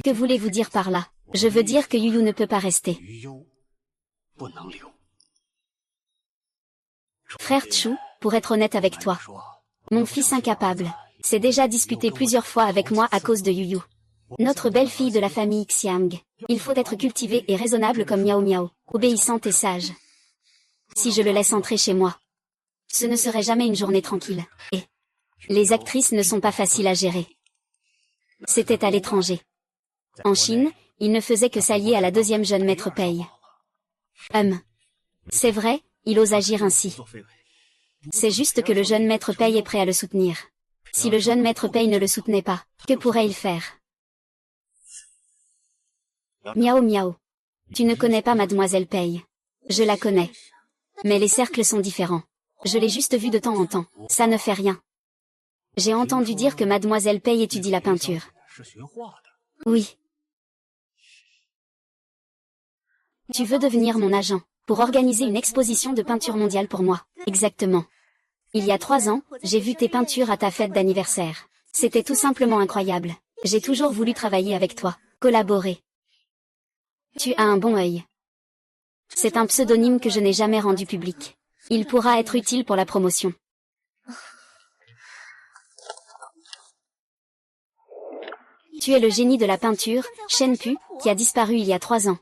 A: Que voulez-vous dire par là? Je veux dire que Yu ne peut pas rester. Frère Chu, pour être honnête avec toi, mon fils incapable, s'est déjà disputé plusieurs fois avec moi à cause de Yu. Notre belle-fille de la famille Xiang. Il faut être cultivé et raisonnable comme Miao Miao, obéissante et sage. Si je le laisse entrer chez moi, ce ne serait jamais une journée tranquille. Et les actrices ne sont pas faciles à gérer. C'était à l'étranger. En Chine, il ne faisait que s'allier à la deuxième jeune maître Pei. C'est vrai, il ose agir ainsi. C'est juste que le jeune maître Pei est prêt à le soutenir. Si le jeune maître Pei ne le soutenait pas, que pourrait-il faire? Miao Miao. Tu ne connais pas mademoiselle Pei. Je la connais. Mais les cercles sont différents. Je l'ai juste vue de temps en temps. Ça ne fait rien. J'ai entendu dire que mademoiselle Pei étudie la peinture. Oui. Tu veux devenir mon agent, pour organiser une exposition de peinture mondiale pour moi. Exactement. Il y a 3 ans, j'ai vu tes peintures à ta fête d'anniversaire. C'était tout simplement incroyable. J'ai toujours voulu travailler avec toi, collaborer. Tu as un bon œil. C'est un pseudonyme que je n'ai jamais rendu public. Il pourra être utile pour la promotion. Tu es le génie de la peinture, Shenpu, qui a disparu il y a 3 ans.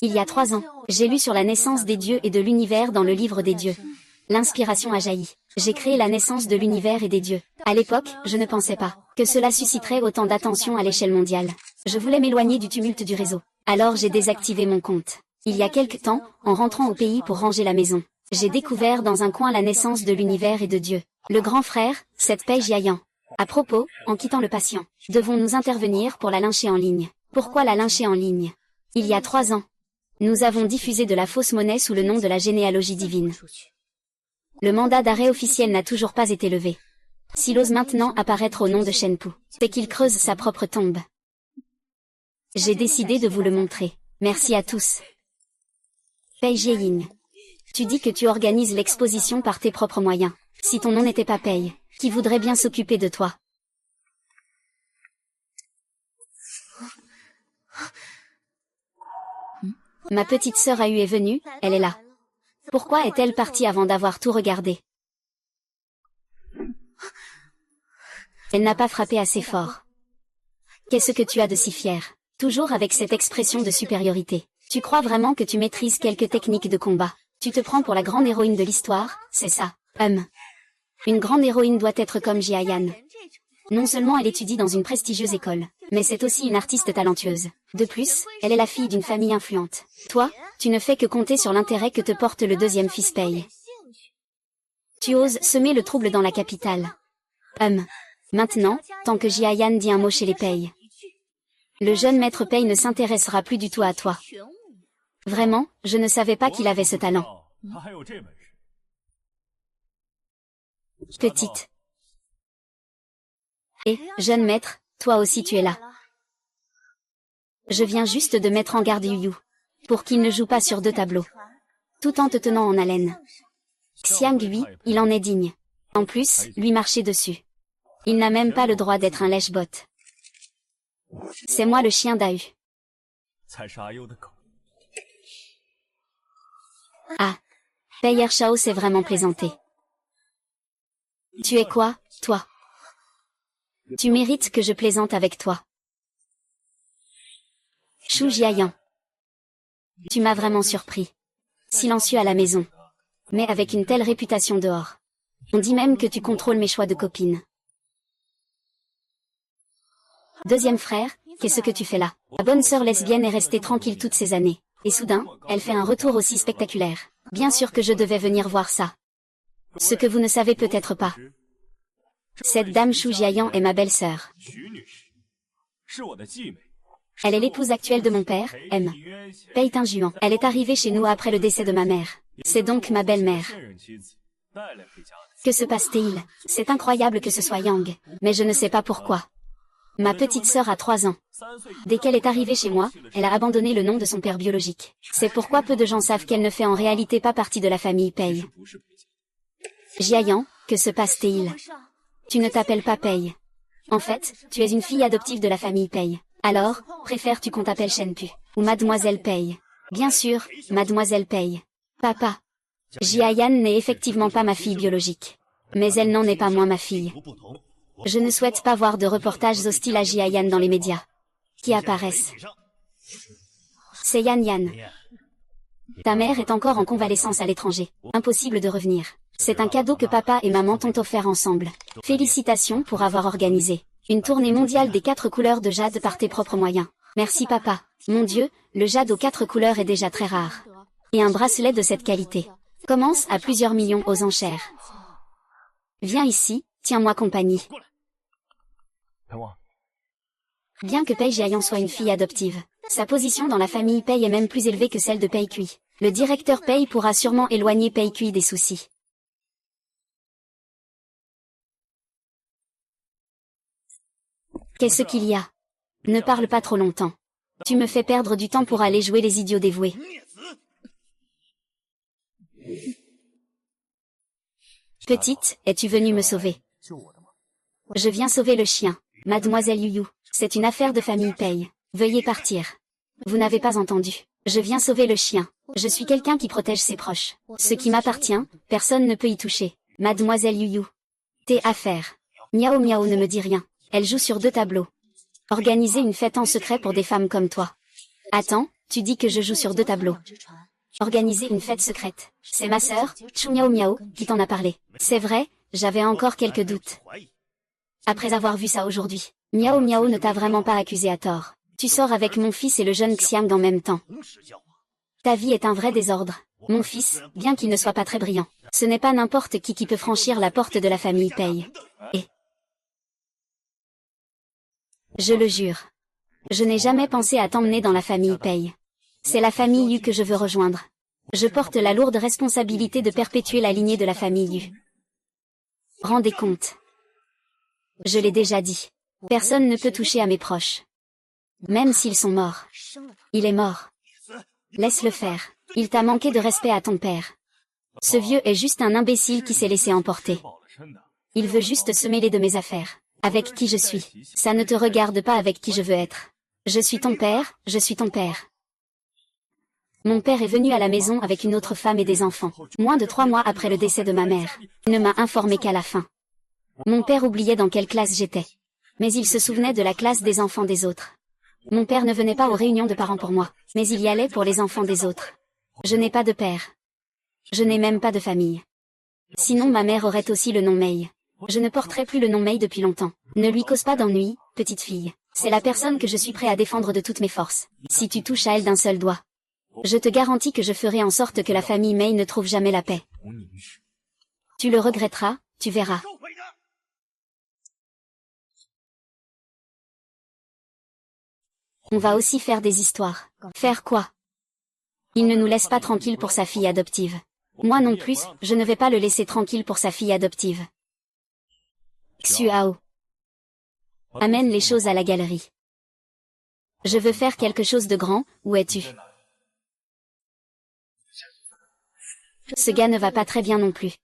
A: Il y a 3 ans, j'ai lu sur la naissance des dieux et de l'univers dans le livre des dieux. L'inspiration a jailli. J'ai créé la naissance de l'univers et des dieux. À l'époque, je ne pensais pas que cela susciterait autant d'attention à l'échelle mondiale. Je voulais m'éloigner du tumulte du réseau. Alors j'ai désactivé mon compte. Il y a quelque temps, en rentrant au pays pour ranger la maison, j'ai découvert dans un coin la naissance de l'univers et de Dieu. Le grand frère, cette Pei Jiayan. À propos, en quittant le patient, devons-nous intervenir pour la lyncher en ligne? Pourquoi la lyncher en ligne? Il y a 3 ans, nous avons diffusé de la fausse monnaie sous le nom de la généalogie divine. Le mandat d'arrêt officiel n'a toujours pas été levé. S'il ose maintenant apparaître au nom de Shenpu, c'est qu'il creuse sa propre tombe. J'ai décidé de vous le montrer. Merci à tous. Pei Jieying. Tu dis que tu organises l'exposition par tes propres moyens. Si ton nom n'était pas Pei, qui voudrait bien s'occuper de toi? Ma petite sœur Ahu est venue, elle est là. Pourquoi est-elle partie avant d'avoir tout regardé? Elle n'a pas frappé assez fort. Qu'est-ce que tu as de si fier? Toujours avec cette expression de supériorité. Tu crois vraiment que tu maîtrises quelques techniques de combat? Tu te prends pour la grande héroïne de l'histoire, c'est ça? Une grande héroïne doit être comme Jiayan. Non seulement elle étudie dans une prestigieuse école, mais c'est aussi une artiste talentueuse. De plus, elle est la fille d'une famille influente. Toi, tu ne fais que compter sur l'intérêt que te porte le deuxième fils Pei. Tu oses semer le trouble dans la capitale. Maintenant, tant que Jiayan dit un mot chez les Pei, le jeune maître Pei ne s'intéressera plus du tout à toi. Vraiment, je ne savais pas qu'il avait ce talent. Petite. Et, jeune maître, toi aussi tu es là. Je viens juste de mettre en garde Yu Yu, pour qu'il ne joue pas sur 2 tableaux, tout en te tenant en haleine. Xiang Hui, il en est digne. En plus, lui marcher dessus. Il n'a même pas le droit d'être un lèche-botte. C'est moi le chien d'Ahu. Ah. Pei Ershao s'est vraiment plaisanté. Tu es quoi, toi? Tu mérites que je plaisante avec toi. Shu Jiayan. Tu m'as vraiment surpris. Silencieux à la maison. Mais avec une telle réputation dehors. On dit même que tu contrôles mes choix de copine. Deuxième frère, qu'est-ce que tu fais là? Ta bonne sœur lesbienne est restée tranquille toutes ces années. Et soudain, elle fait un retour aussi spectaculaire. Bien sûr que je devais venir voir ça. Ce que vous ne savez peut-être pas. Cette dame Shu Jiayan est ma belle-sœur. Elle est l'épouse actuelle de mon père, Pei Tingjuan. Elle est arrivée chez nous après le décès de ma mère. C'est donc ma belle-mère. Que se passe-t-il? C'est incroyable que ce soit Yang, mais je ne sais pas pourquoi. Ma petite sœur a 3 ans. Dès qu'elle est arrivée chez moi, elle a abandonné le nom de son père biologique. C'est pourquoi peu de gens savent qu'elle ne fait en réalité pas partie de la famille Pei. Jiayan, que se passe-t-il? Tu ne t'appelles pas Pei. En fait, tu es une fille adoptive de la famille Pei. Alors, préfères-tu qu'on t'appelle Shenpu, ou Mademoiselle Pei? Bien sûr, Mademoiselle Pei. Papa. Jiayan n'est effectivement pas ma fille biologique. Mais elle n'en est pas moins ma fille. Je ne souhaite pas voir de reportages hostiles à Jiayan dans les médias. Qui apparaissent. C'est Yan Yan. Ta mère est encore en convalescence à l'étranger. Impossible de revenir. C'est un cadeau que papa et maman t'ont offert ensemble. Félicitations pour avoir organisé une tournée mondiale des 4 couleurs de jade par tes propres moyens. Merci papa. Mon Dieu, le jade aux 4 couleurs est déjà très rare. Et un bracelet de cette qualité commence à plusieurs millions aux enchères. Viens ici, tiens-moi compagnie. Bien que Pei Jiayan soit une fille adoptive, sa position dans la famille Pei est même plus élevée que celle de Pei Kui. Le directeur Pei pourra sûrement éloigner Pei Kui des soucis. Qu'est-ce qu'il y a? Ne parle pas trop longtemps. Tu me fais perdre du temps pour aller jouer les idiots dévoués. Petite, es-tu venue me sauver? Je viens sauver le chien. Mademoiselle Yu Yu, c'est une affaire de famille paye. Veuillez partir. Vous n'avez pas entendu. Je viens sauver le chien. Je suis quelqu'un qui protège ses proches. Ce qui m'appartient, personne ne peut y toucher. Mademoiselle Yu Yu. Tes affaires. Miao Miao ne me dit rien. Elle joue sur 2 tableaux. Organiser une fête en secret pour des femmes comme toi. Attends, tu dis que je joue sur 2 tableaux. Organiser une fête secrète. C'est ma sœur, Chu Miao Miao, qui t'en a parlé. C'est vrai, j'avais encore quelques doutes. Après avoir vu ça aujourd'hui, Miao Miao ne t'a vraiment pas accusé à tort. Tu sors avec mon fils et le jeune Xiang en même temps. Ta vie est un vrai désordre. Mon fils, bien qu'il ne soit pas très brillant, ce n'est pas n'importe qui peut franchir la porte de la famille Pei. Et je le jure, je n'ai jamais pensé à t'emmener dans la famille Pei. C'est la famille Yu que je veux rejoindre. Je porte la lourde responsabilité de perpétuer la lignée de la famille Yu. Rendez compte. Je l'ai déjà dit. Personne ne peut toucher à mes proches. Même s'ils sont morts. Il est mort. Laisse-le faire. Il t'a manqué de respect à ton père. Ce vieux est juste un imbécile qui s'est laissé emporter. Il veut juste se mêler de mes affaires. Avec qui je suis. Ça ne te regarde pas avec qui je veux être. Je suis ton père, je suis ton père. Mon père est venu à la maison avec une autre femme et des enfants. Moins de 3 mois après le décès de ma mère. Il ne m'a informé qu'à la fin. Mon père oubliait dans quelle classe j'étais. Mais il se souvenait de la classe des enfants des autres. Mon père ne venait pas aux réunions de parents pour moi, mais il y allait pour les enfants des autres. Je n'ai pas de père. Je n'ai même pas de famille. Sinon ma mère aurait aussi le nom Mei. Je ne porterai plus le nom Mei depuis longtemps. Ne lui cause pas d'ennui, petite fille. C'est la personne que je suis prêt à défendre de toutes mes forces. Si tu touches à elle d'un seul doigt, je te garantis que je ferai en sorte que la famille Mei ne trouve jamais la paix. Tu le regretteras, tu verras. On va aussi faire des histoires. Faire quoi? Il ne nous laisse pas tranquille pour sa fille adoptive. Moi non plus, je ne vais pas le laisser tranquille pour sa fille adoptive. Xuao. Amène les choses à la galerie. Je veux faire quelque chose de grand, où es-tu? Ce gars ne va pas très bien non plus.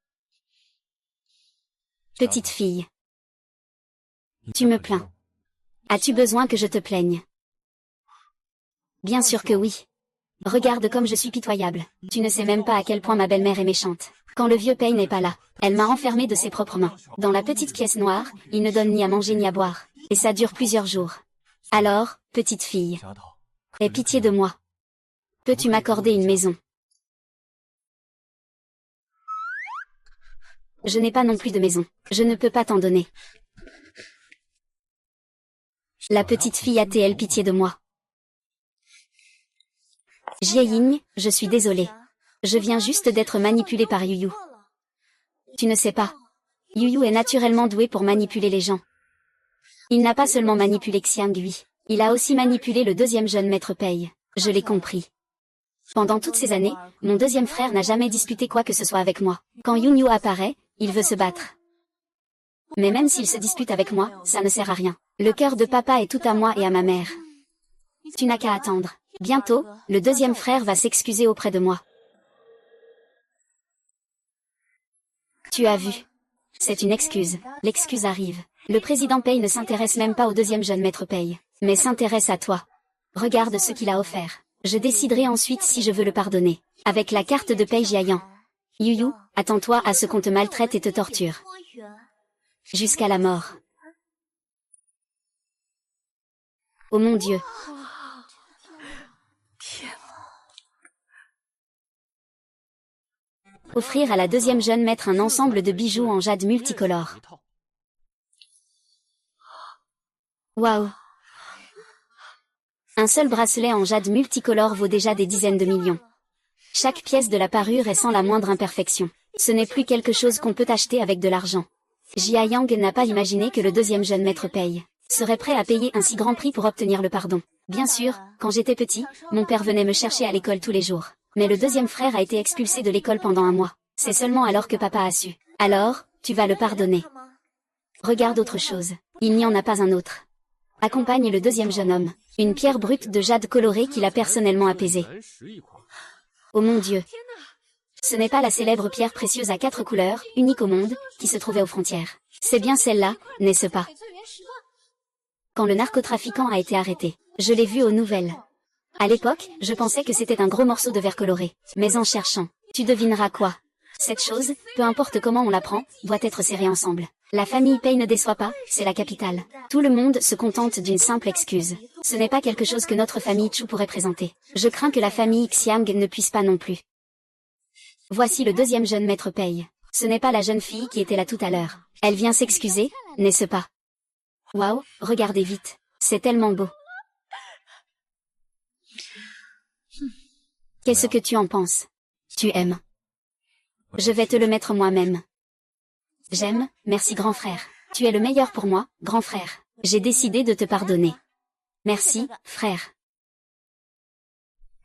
A: Petite fille. Tu me plains. As-tu besoin que je te plaigne? Bien sûr que oui. Regarde comme je suis pitoyable. Tu ne sais même pas à quel point ma belle-mère est méchante. Quand le vieux Pei n'est pas là, elle m'a enfermée de ses propres mains. Dans la petite pièce noire, il ne donne ni à manger ni à boire. Et ça dure plusieurs jours. Alors, petite fille, aie pitié de moi. Peux-tu m'accorder une maison? Je n'ai pas non plus de maison. Je ne peux pas t'en donner. La petite fille a-t-elle pitié de moi? Jieying, je suis désolée. Je viens juste d'être manipulée par Yu Yu. Tu ne sais pas. Yu Yu est naturellement doué pour manipuler les gens. Il n'a pas seulement manipulé Xiang Gui, il a aussi manipulé le 2e jeune maître Pei. Je l'ai compris. Pendant toutes ces années, mon 2e frère n'a jamais disputé quoi que ce soit avec moi. Quand Yun Yu apparaît, il veut se battre. Mais même s'il se dispute avec moi, ça ne sert à rien. Le cœur de papa est tout à moi et à ma mère. Tu n'as qu'à attendre. Bientôt, le 2e frère va s'excuser auprès de moi. Tu as vu. C'est une excuse. L'excuse arrive. Le président Pei ne s'intéresse même pas au 2e jeune maître Pei, mais s'intéresse à toi. Regarde ce qu'il a offert. Je déciderai ensuite si je veux le pardonner. Avec la carte de Pei Jiayan. Yu Yu, attends-toi à ce qu'on te maltraite et te torture. Jusqu'à la mort. Oh mon Dieu. Offrir à la 2e jeune maître un ensemble de bijoux en jade multicolore. Waouh! Un seul bracelet en jade multicolore vaut déjà des dizaines de millions. Chaque pièce de la parure est sans la moindre imperfection. Ce n'est plus quelque chose qu'on peut acheter avec de l'argent. Jia Yang n'a pas imaginé que le 2e jeune maître Pei serait prêt à payer un si grand prix pour obtenir le pardon. Bien sûr, quand j'étais petit, mon père venait me chercher à l'école tous les jours. Mais le 2e frère a été expulsé de l'école pendant un mois. C'est seulement alors que papa a su. Alors, tu vas le pardonner. Regarde autre chose. Il n'y en a pas un autre. Accompagne le 2e jeune homme. Une pierre brute de jade colorée qu'il a personnellement apaisée. Oh mon Dieu. Ce n'est pas la célèbre pierre précieuse à 4 couleurs, unique au monde, qui se trouvait aux frontières. C'est bien celle-là, n'est-ce pas? Quand le narcotrafiquant a été arrêté, je l'ai vu aux nouvelles. À l'époque, je pensais que c'était un gros morceau de verre coloré. Mais en cherchant, tu devineras quoi? Cette chose, peu importe comment on la prend, doit être serrée ensemble. La famille Pei ne déçoit pas, c'est la capitale. Tout le monde se contente d'une simple excuse. Ce n'est pas quelque chose que notre famille Chu pourrait présenter. Je crains que la famille Xiang ne puisse pas non plus. Voici le deuxième jeune maître Pei. Ce n'est pas la jeune fille qui était là tout à l'heure. Elle vient s'excuser, n'est-ce pas? Waouh, regardez vite. C'est tellement beau. Qu'est-ce que tu en penses? Tu aimes? Je vais te le mettre moi-même. J'aime, merci grand frère. Tu es le meilleur pour moi, grand frère. J'ai décidé de te pardonner. Merci, frère.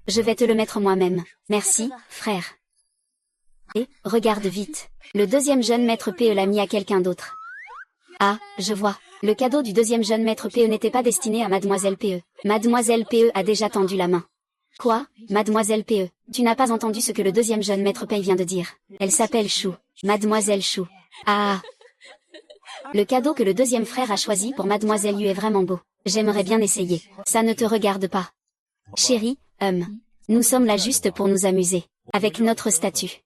A: Je vais te le mettre moi-même. Merci, frère. Et, regarde vite. Le deuxième jeune maître PE l'a mis à quelqu'un d'autre. Ah, je vois. Le cadeau du deuxième jeune maître PE n'était pas destiné à Mademoiselle PE. Mademoiselle PE a déjà tendu la main. Quoi, Mademoiselle PE? Tu n'as pas entendu ce que le deuxième jeune maître Pei vient de dire. Elle s'appelle Chou. Mademoiselle Chou. Ah. Le cadeau que le deuxième frère a choisi pour Mademoiselle Yu est vraiment beau. J'aimerais bien essayer. Ça ne te regarde pas. Chérie, nous sommes là juste pour nous amuser. Avec notre statut.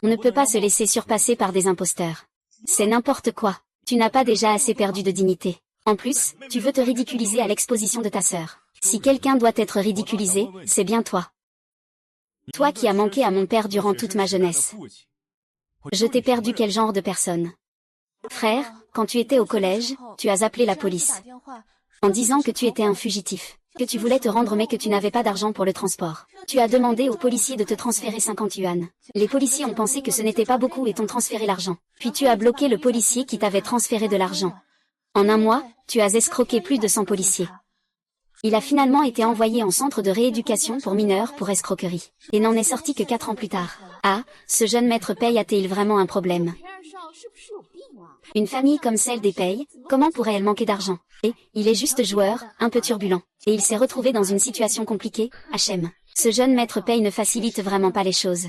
A: On ne peut pas se laisser surpasser par des imposteurs. C'est n'importe quoi. Tu n'as pas déjà assez perdu de dignité. En plus, tu veux te ridiculiser à l'exposition de ta sœur. Si quelqu'un doit être ridiculisé, c'est bien toi. Toi qui as manqué à mon père durant toute ma jeunesse. Je t'ai perdu quel genre de personne? Frère, quand tu étais au collège, tu as appelé la police. En disant que tu étais un fugitif, que tu voulais te rendre mais que tu n'avais pas d'argent pour le transport. Tu as demandé aux policiers de te transférer 50 yuan. Les policiers ont pensé que ce n'était pas beaucoup et t'ont transféré l'argent. Puis tu as bloqué le policier qui t'avait transféré de l'argent. En un mois, tu as escroqué plus de 100 policiers. Il a finalement été envoyé en centre de rééducation pour mineurs pour escroquerie. Et n'en est sorti que 4 ans plus tard. Ah, ce jeune maître Pei a-t-il vraiment un problème? Une famille comme celle des Pei, comment pourrait-elle manquer d'argent? Et, il est juste joueur, un peu turbulent. Et il s'est retrouvé dans une situation compliquée, HM. Ce jeune maître Pei ne facilite vraiment pas les choses.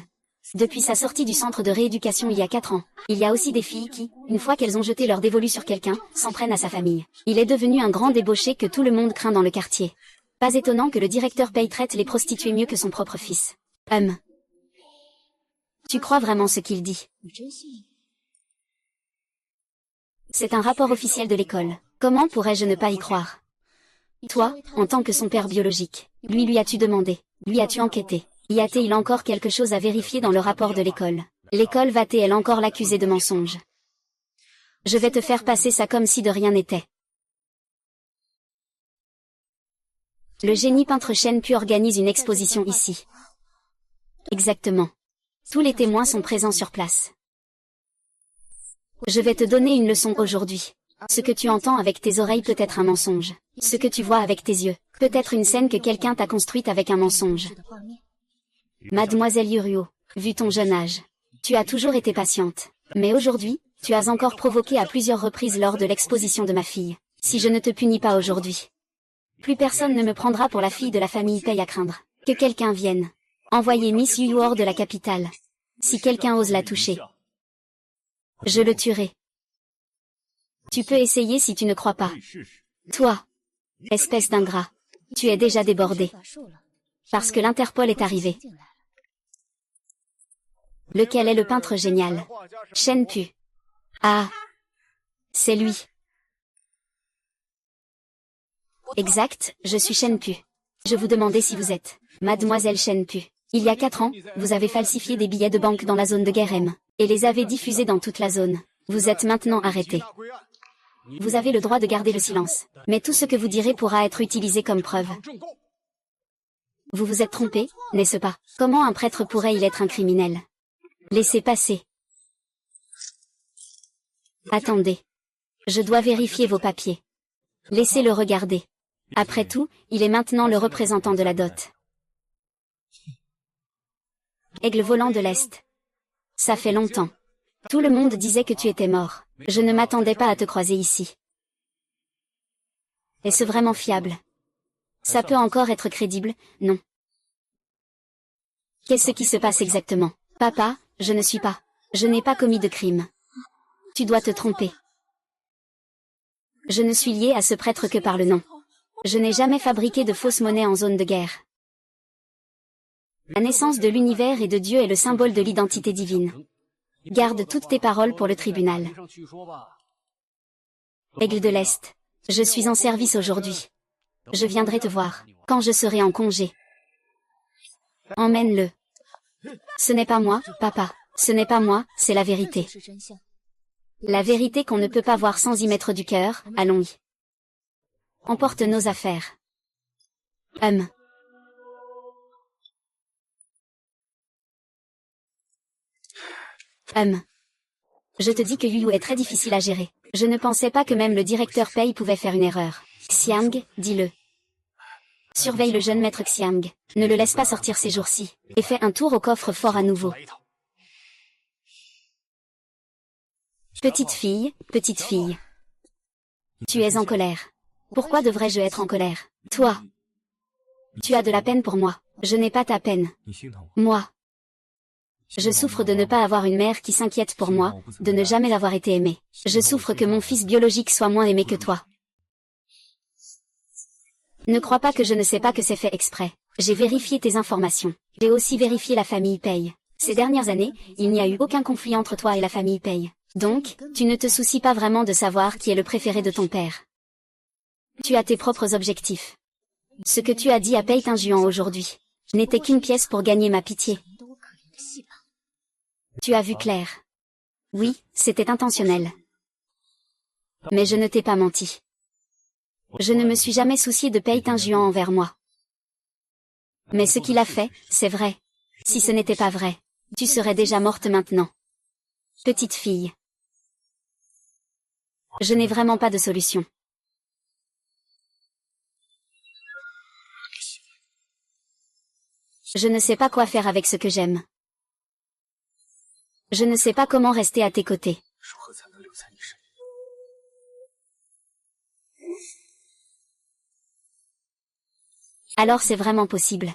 A: Depuis sa sortie du centre de rééducation il y a 4 ans, il y a aussi des filles qui, une fois qu'elles ont jeté leur dévolu sur quelqu'un, s'en prennent à sa famille. Il est devenu un grand débauché que tout le monde craint dans le quartier. Pas étonnant que le directeur Pei traite les prostituées mieux que son propre fils. Tu crois vraiment ce qu'il dit? C'est un rapport officiel de l'école. Comment pourrais-je ne pas y croire? Toi, en tant que son père biologique, lui as-tu demandé? Lui as-tu enquêté? Y a-t-il encore quelque chose à vérifier dans le rapport de l'école? L'école va-t-elle encore l'accuser de mensonge? Je vais te faire passer ça comme si de rien n'était. Le génie peintre Shen Pu organise une exposition ici. Exactement. Tous les témoins sont présents sur place. Je vais te donner une leçon aujourd'hui. Ce que tu entends avec tes oreilles peut être un mensonge. Ce que tu vois avec tes yeux, peut être une scène que quelqu'un t'a construite avec un mensonge. Mademoiselle Yuruo, vu ton jeune âge, tu as toujours été patiente. Mais aujourd'hui, tu as encore provoqué à plusieurs reprises lors de l'exposition de ma fille. Si je ne te punis pas aujourd'hui, plus personne ne me prendra pour la fille de la famille Pei à craindre. Que quelqu'un vienne. Envoyer Miss Yu hors de la capitale. Si quelqu'un ose la toucher, je le tuerai. Tu peux essayer si tu ne crois pas. Toi, espèce d'ingrat, tu es déjà débordé. Parce que l'Interpol est arrivé. Lequel est le peintre génial? Shen Pu. Ah, c'est lui. Exact, je suis Shen Pu. Je vous demandais si vous êtes Mademoiselle Shen Pu. Il y a 4 ans, vous avez falsifié des billets de banque dans la zone de guerre M, et les avez diffusés dans toute la zone. Vous êtes maintenant arrêté. Vous avez le droit de garder le silence, mais tout ce que vous direz pourra être utilisé comme preuve. Vous vous êtes trompé, n'est-ce pas? Comment un prêtre pourrait-il être un criminel? Laissez passer. Attendez. Je dois vérifier vos papiers. Laissez-le regarder. Après tout, il est maintenant le représentant de la dot. Aigle volant de l'Est. Ça fait longtemps. Tout le monde disait que tu étais mort. Je ne m'attendais pas à te croiser ici. Est-ce vraiment fiable? Ça peut encore être crédible, non? Qu'est-ce qui se passe exactement? Papa, je ne suis pas. Je n'ai pas commis de crime. Tu dois te tromper. Je ne suis lié à ce prêtre que par le nom. Je n'ai jamais fabriqué de fausses monnaies en zone de guerre. La naissance de l'univers et de Dieu est le symbole de l'identité divine. Garde toutes tes paroles pour le tribunal. Aigle de l'Est. Je suis en service aujourd'hui. Je viendrai te voir, quand je serai en congé. Emmène-le. Ce n'est pas moi, papa. Ce n'est pas moi, c'est la vérité. La vérité qu'on ne peut pas voir sans y mettre du cœur, allons-y. Emporte nos affaires. Je te dis que Yu est très difficile à gérer. Je ne pensais pas que même le directeur Pei pouvait faire une erreur. Xiang, dis-le. Surveille le jeune maître Xiang. Ne le laisse pas sortir ces jours-ci. Et fais un tour au coffre-fort à nouveau. Petite fille. Tu es en colère. Pourquoi devrais-je être en colère? Toi. Tu as de la peine pour moi. Je n'ai pas ta peine. Moi. Je souffre de ne pas avoir une mère qui s'inquiète pour moi, de ne jamais avoir été aimée. Je souffre que mon fils biologique soit moins aimé que toi. Ne crois pas que je ne sais pas que c'est fait exprès. J'ai vérifié tes informations. J'ai aussi vérifié la famille Pei. Ces dernières années, il n'y a eu aucun conflit entre toi et la famille Pei. Donc, tu ne te soucies pas vraiment de savoir qui est le préféré de ton père. Tu as tes propres objectifs. Ce que tu as dit à Pei Tinjuan aujourd'hui n'était qu'une pièce pour gagner ma pitié. Tu as vu clair. Oui, c'était intentionnel. Mais je ne t'ai pas menti. Je ne me suis jamais soucié de Pei Tinjuan envers moi. Mais ce qu'il a fait, c'est vrai. Si ce n'était pas vrai, tu serais déjà morte maintenant. Petite fille. Je n'ai vraiment pas de solution. Je ne sais pas quoi faire avec ce que j'aime. Je ne sais pas comment rester à tes côtés. Alors c'est vraiment possible.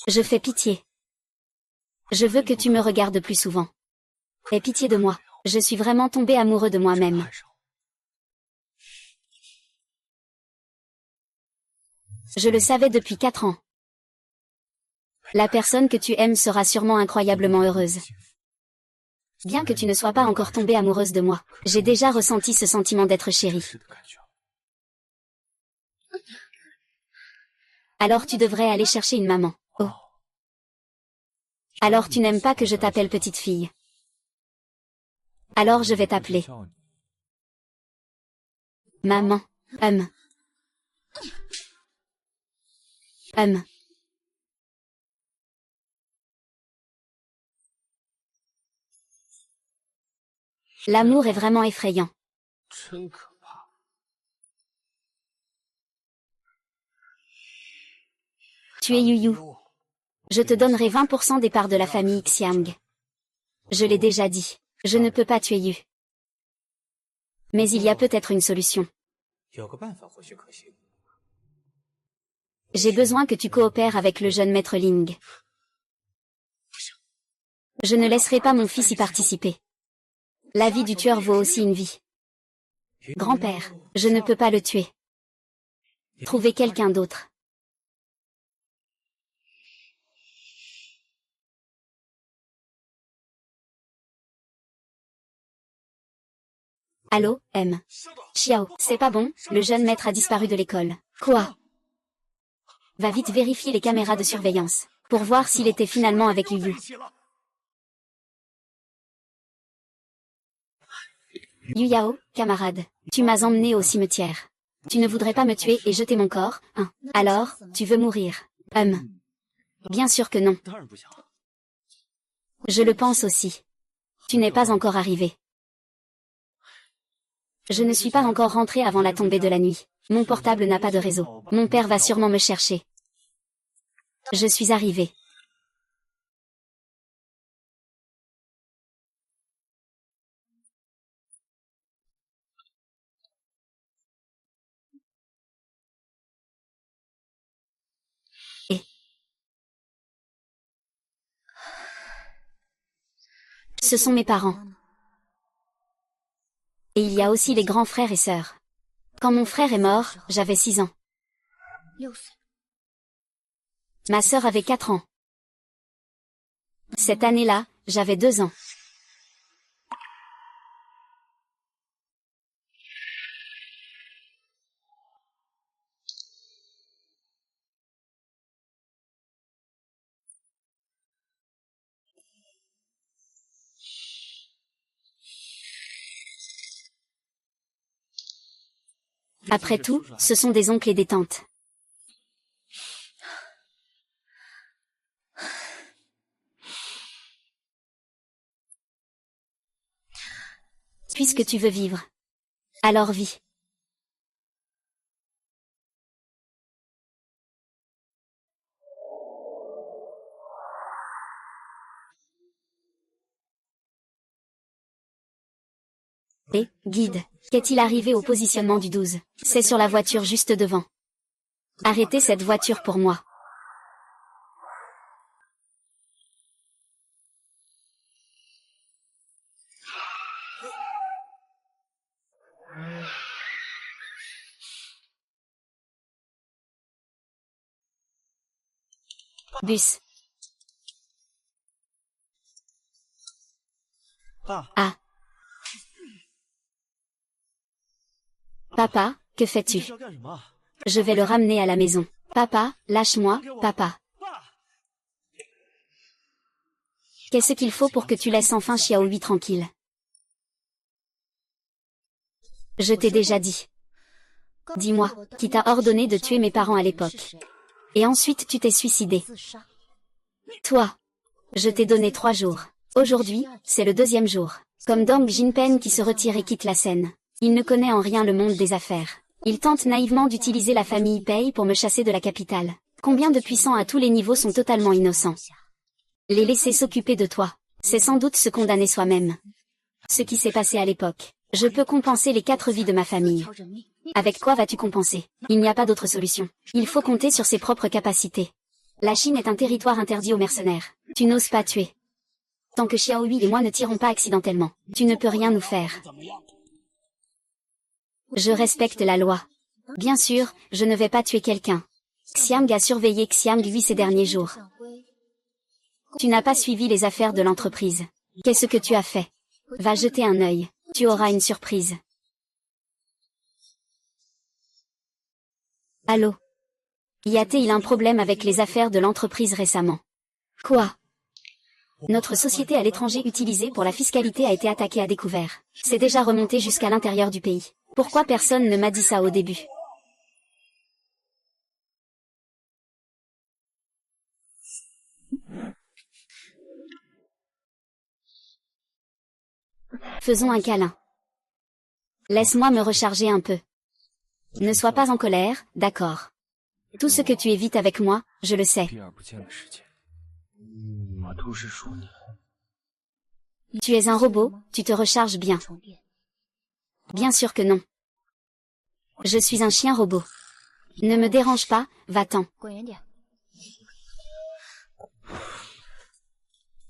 A: Je fais pitié. Je veux que tu me regardes plus souvent. Aie pitié de moi. Je suis vraiment tombé amoureux de moi-même. Je le savais depuis 4 ans. La personne que tu aimes sera sûrement incroyablement heureuse. Bien que tu ne sois pas encore tombée amoureuse de moi, j'ai déjà ressenti ce sentiment d'être chérie. Alors tu devrais aller chercher une maman. Oh. Alors tu n'aimes pas que je t'appelle petite fille. Alors je vais t'appeler maman. L'amour est vraiment effrayant. Tu es Yu. Je te donnerai 20% des parts de la famille Xiang. Je l'ai déjà dit. Je ne peux pas tuer Yu. Mais il y a peut-être une solution. J'ai besoin que tu coopères avec le jeune maître Ling. Je ne laisserai pas mon fils y participer. La vie du tueur vaut aussi une vie. Grand-père, je ne peux pas le tuer. Trouvez quelqu'un d'autre. Allô, M. Xiao, c'est pas bon, le jeune maître a disparu de l'école. Quoi? Va vite vérifier les caméras de surveillance, pour voir s'il était finalement avec Yu. Yu Yao, camarade, tu m'as emmené au cimetière. Tu ne voudrais pas me tuer et jeter mon corps, hein? Alors, tu veux mourir? Bien sûr que non. Je le pense aussi. Tu n'es pas encore arrivé. Je ne suis pas encore rentré avant la tombée de la nuit. Mon portable n'a pas de réseau. Mon père va sûrement me chercher. Je suis arrivé. Ce sont mes parents. Et il y a aussi les grands frères et sœurs. Quand mon frère est mort, j'avais 6 ans. Ma sœur avait 4 ans. Cette année-là, j'avais 2 ans. Après tout, ce sont des oncles et des tantes. Puisque tu veux vivre, alors vis. Et, guide, qu'est-il arrivé au positionnement du 12? C'est sur la voiture juste devant. Arrêtez cette voiture pour moi. Bus. Ah. Papa, que fais-tu? Je vais le ramener à la maison. Papa, lâche-moi, papa. Qu'est-ce qu'il faut pour que tu laisses enfin Xiaohui tranquille? Je t'ai déjà dit. Dis-moi, qui t'a ordonné de tuer mes parents à l'époque? Et ensuite tu t'es suicidé. Toi. Je t'ai donné 3 jours. Aujourd'hui, c'est le 2e jour. Comme Deng Jinpen qui se retire et quitte la scène. Il ne connaît en rien le monde des affaires. Il tente naïvement d'utiliser la famille Pei pour me chasser de la capitale. Combien de puissants à tous les niveaux sont totalement innocents? Les laisser s'occuper de toi, c'est sans doute se condamner soi-même. Ce qui s'est passé à l'époque. Je peux compenser les 4 vies de ma famille. Avec quoi vas-tu compenser? Il n'y a pas d'autre solution. Il faut compter sur ses propres capacités. La Chine est un territoire interdit aux mercenaires. Tu n'oses pas tuer. Tant que Xiaohui et moi ne tirons pas accidentellement, tu ne peux rien nous faire. Je respecte la loi. Bien sûr, je ne vais pas tuer quelqu'un. Xiang a surveillé Xiang Lui ces derniers jours. Tu n'as pas suivi les affaires de l'entreprise. Qu'est-ce que tu as fait? Va jeter un œil. Tu auras une surprise. Allô? Y a-t-il un problème avec les affaires de l'entreprise récemment? Quoi? Notre société à l'étranger utilisée pour la fiscalité a été attaquée à découvert. C'est déjà remonté jusqu'à l'intérieur du pays. Pourquoi personne ne m'a dit ça au début? Faisons un câlin. Laisse-moi me recharger un peu. Ne sois pas en colère, d'accord. Tout ce que tu évites avec moi, je le sais. Tu es un robot, tu te recharges bien. Bien sûr que non. Je suis un chien robot. Ne me dérange pas, va-t'en.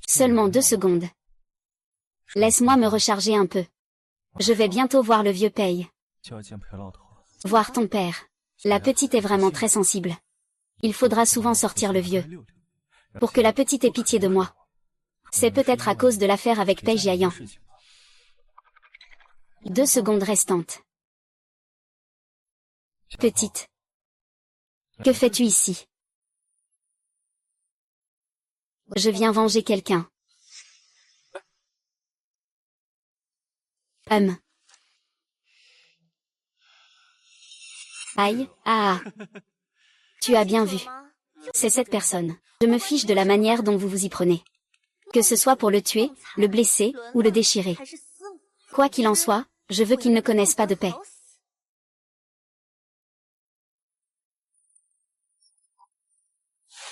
A: Seulement 2 secondes. Laisse-moi me recharger un peu. Je vais bientôt voir le vieux Pei. Voir ton père. La petite est vraiment très sensible. Il faudra souvent sortir le vieux. Pour que la petite ait pitié de moi. C'est peut-être à cause de l'affaire avec Pei Jiayan. 2 secondes restantes. Petite. Que fais-tu ici? Je viens venger quelqu'un. Aïe, ah. Tu as bien vu. C'est cette personne. Je me fiche de la manière dont vous vous y prenez. Que ce soit pour le tuer, le blesser, ou le déchirer. Quoi qu'il en soit, je veux qu'il ne connaisse pas de paix.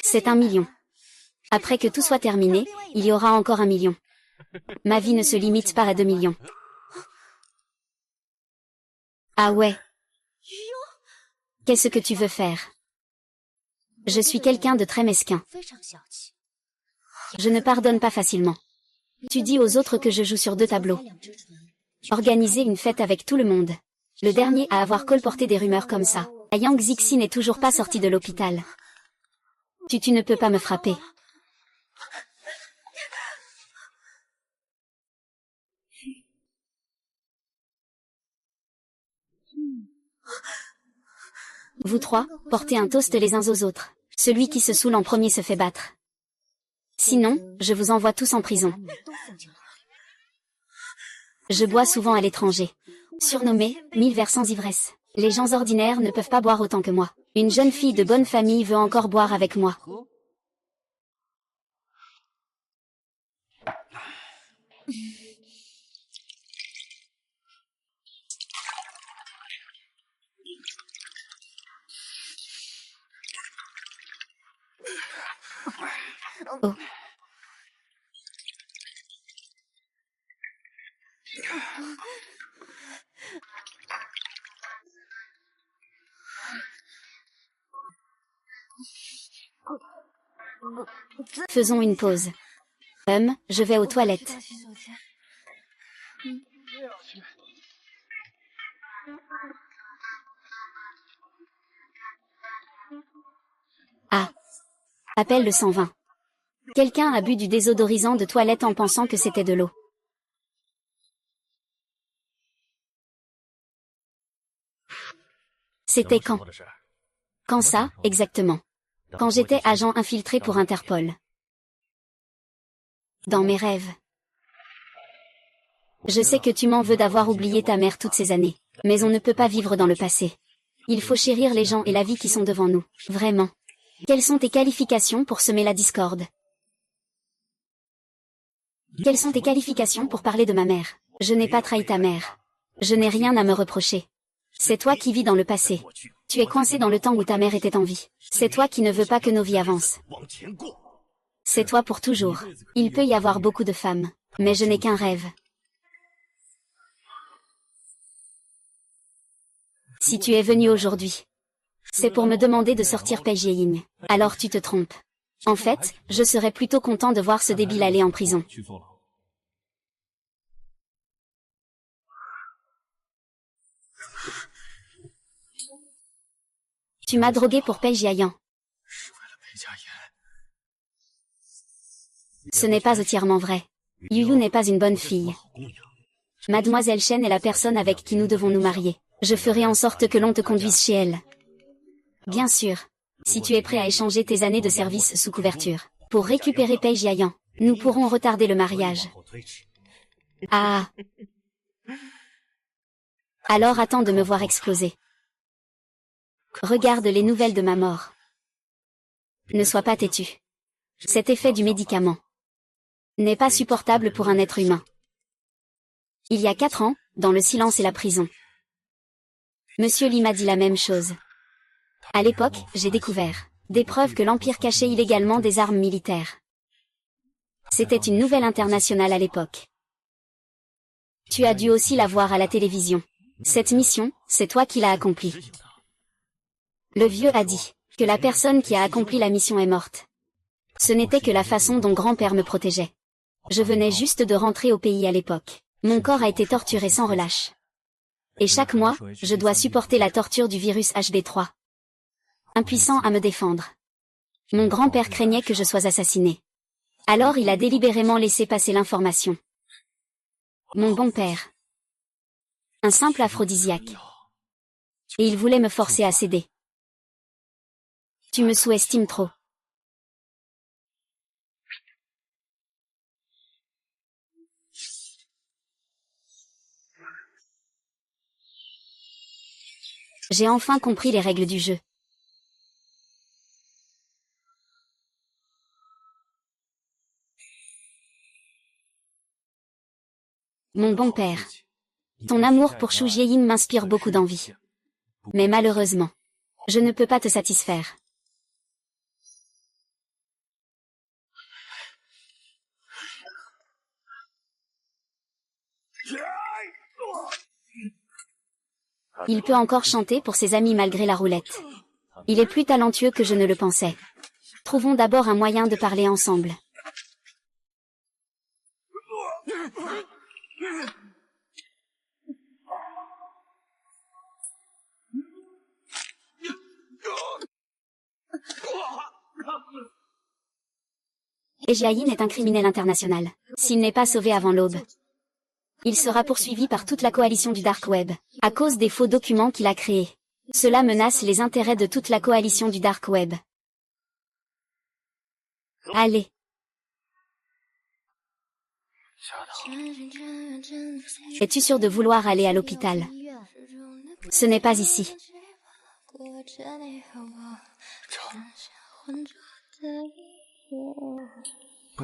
A: C'est 1 million. Après que tout soit terminé, il y aura encore 1 million. Ma vie ne se limite pas à 2 millions. Ah ouais. Qu'est-ce que tu veux faire? Je suis quelqu'un de très mesquin. Je ne pardonne pas facilement. Tu dis aux autres que je joue sur 2 tableaux. Organiser une fête avec tout le monde. Le dernier à avoir colporté des rumeurs comme ça. Yang Zixi n'est toujours pas sorti de l'hôpital. Tu ne peux pas me frapper. Vous 3, portez un toast les uns aux autres. Celui qui se saoule en premier se fait battre. Sinon, je vous envoie tous en prison. Je bois souvent à l'étranger. Surnommé « 1000 verres sans ivresse ». Les gens ordinaires ne peuvent pas boire autant que moi. Une jeune fille de bonne famille veut encore boire avec moi. Oh. Faisons une pause. Je vais aux toilettes. Ah. Appelle le 120. Quelqu'un a bu du désodorisant de toilette en pensant que c'était de l'eau. C'était quand? Quand ça, exactement? Quand j'étais agent infiltré pour Interpol. Dans mes rêves. Je sais que tu m'en veux d'avoir oublié ta mère toutes ces années. Mais on ne peut pas vivre dans le passé. Il faut chérir les gens et la vie qui sont devant nous. Vraiment. Quelles sont tes qualifications pour semer la discorde? Quelles sont tes qualifications pour parler de ma mère? Je n'ai pas trahi ta mère. Je n'ai rien à me reprocher. C'est toi qui vis dans le passé. Tu es coincé dans le temps où ta mère était en vie. C'est toi qui ne veux pas que nos vies avancent. C'est toi pour toujours. Il peut y avoir beaucoup de femmes. Mais je n'ai qu'un rêve. Si tu es venu aujourd'hui, c'est pour me demander de sortir Pei Jieying. Alors tu te trompes. En fait, je serais plutôt content de voir ce débile aller en prison. Tu m'as drogué pour Pei Jiayan. Ce n'est pas entièrement vrai. Yuyu n'est pas une bonne fille. Mademoiselle Shen est la personne avec qui nous devons nous marier. Je ferai en sorte que l'on te conduise chez elle. Bien sûr. Si tu es prêt à échanger tes années de service sous couverture. Pour récupérer Pei Jiayan, nous pourrons retarder le mariage. Ah. Alors attends de me voir exploser. Regarde les nouvelles de ma mort. Ne sois pas têtu. Cet effet du médicament n'est pas supportable pour un être humain. Il y a 4 ans, dans le silence et la prison. Monsieur Lee m'a dit la même chose. À l'époque, j'ai découvert des preuves que l'Empire cachait illégalement des armes militaires. C'était une nouvelle internationale à l'époque. Tu as dû aussi la voir à la télévision. Cette mission, c'est toi qui l'as accomplie. Le vieux a dit que la personne qui a accompli la mission est morte. Ce n'était que la façon dont grand-père me protégeait. Je venais juste de rentrer au pays à l'époque. Mon corps a été torturé sans relâche. Et chaque mois, je dois supporter la torture du virus HB3. Impuissant à me défendre. Mon grand-père craignait que je sois assassiné. Alors il a délibérément laissé passer l'information. Mon bon père. Un simple aphrodisiaque. Et il voulait me forcer à céder. Tu me sous-estimes trop. J'ai enfin compris les règles du jeu. Mon bon père. Ton amour pour Shu Jieying m'inspire beaucoup d'envie. Mais malheureusement, je ne peux pas te satisfaire. Il peut encore chanter pour ses amis malgré la roulette. Il est plus talentueux que je ne le pensais. Trouvons d'abord un moyen de parler ensemble. Ejiayin est un criminel international. S'il n'est pas sauvé avant l'aube, il sera poursuivi par toute la coalition du Dark Web, à cause des faux documents qu'il a créés. Cela menace les intérêts de toute la coalition du Dark Web. Allez. Es-tu sûr de vouloir aller à l'hôpital? Ce n'est pas ici.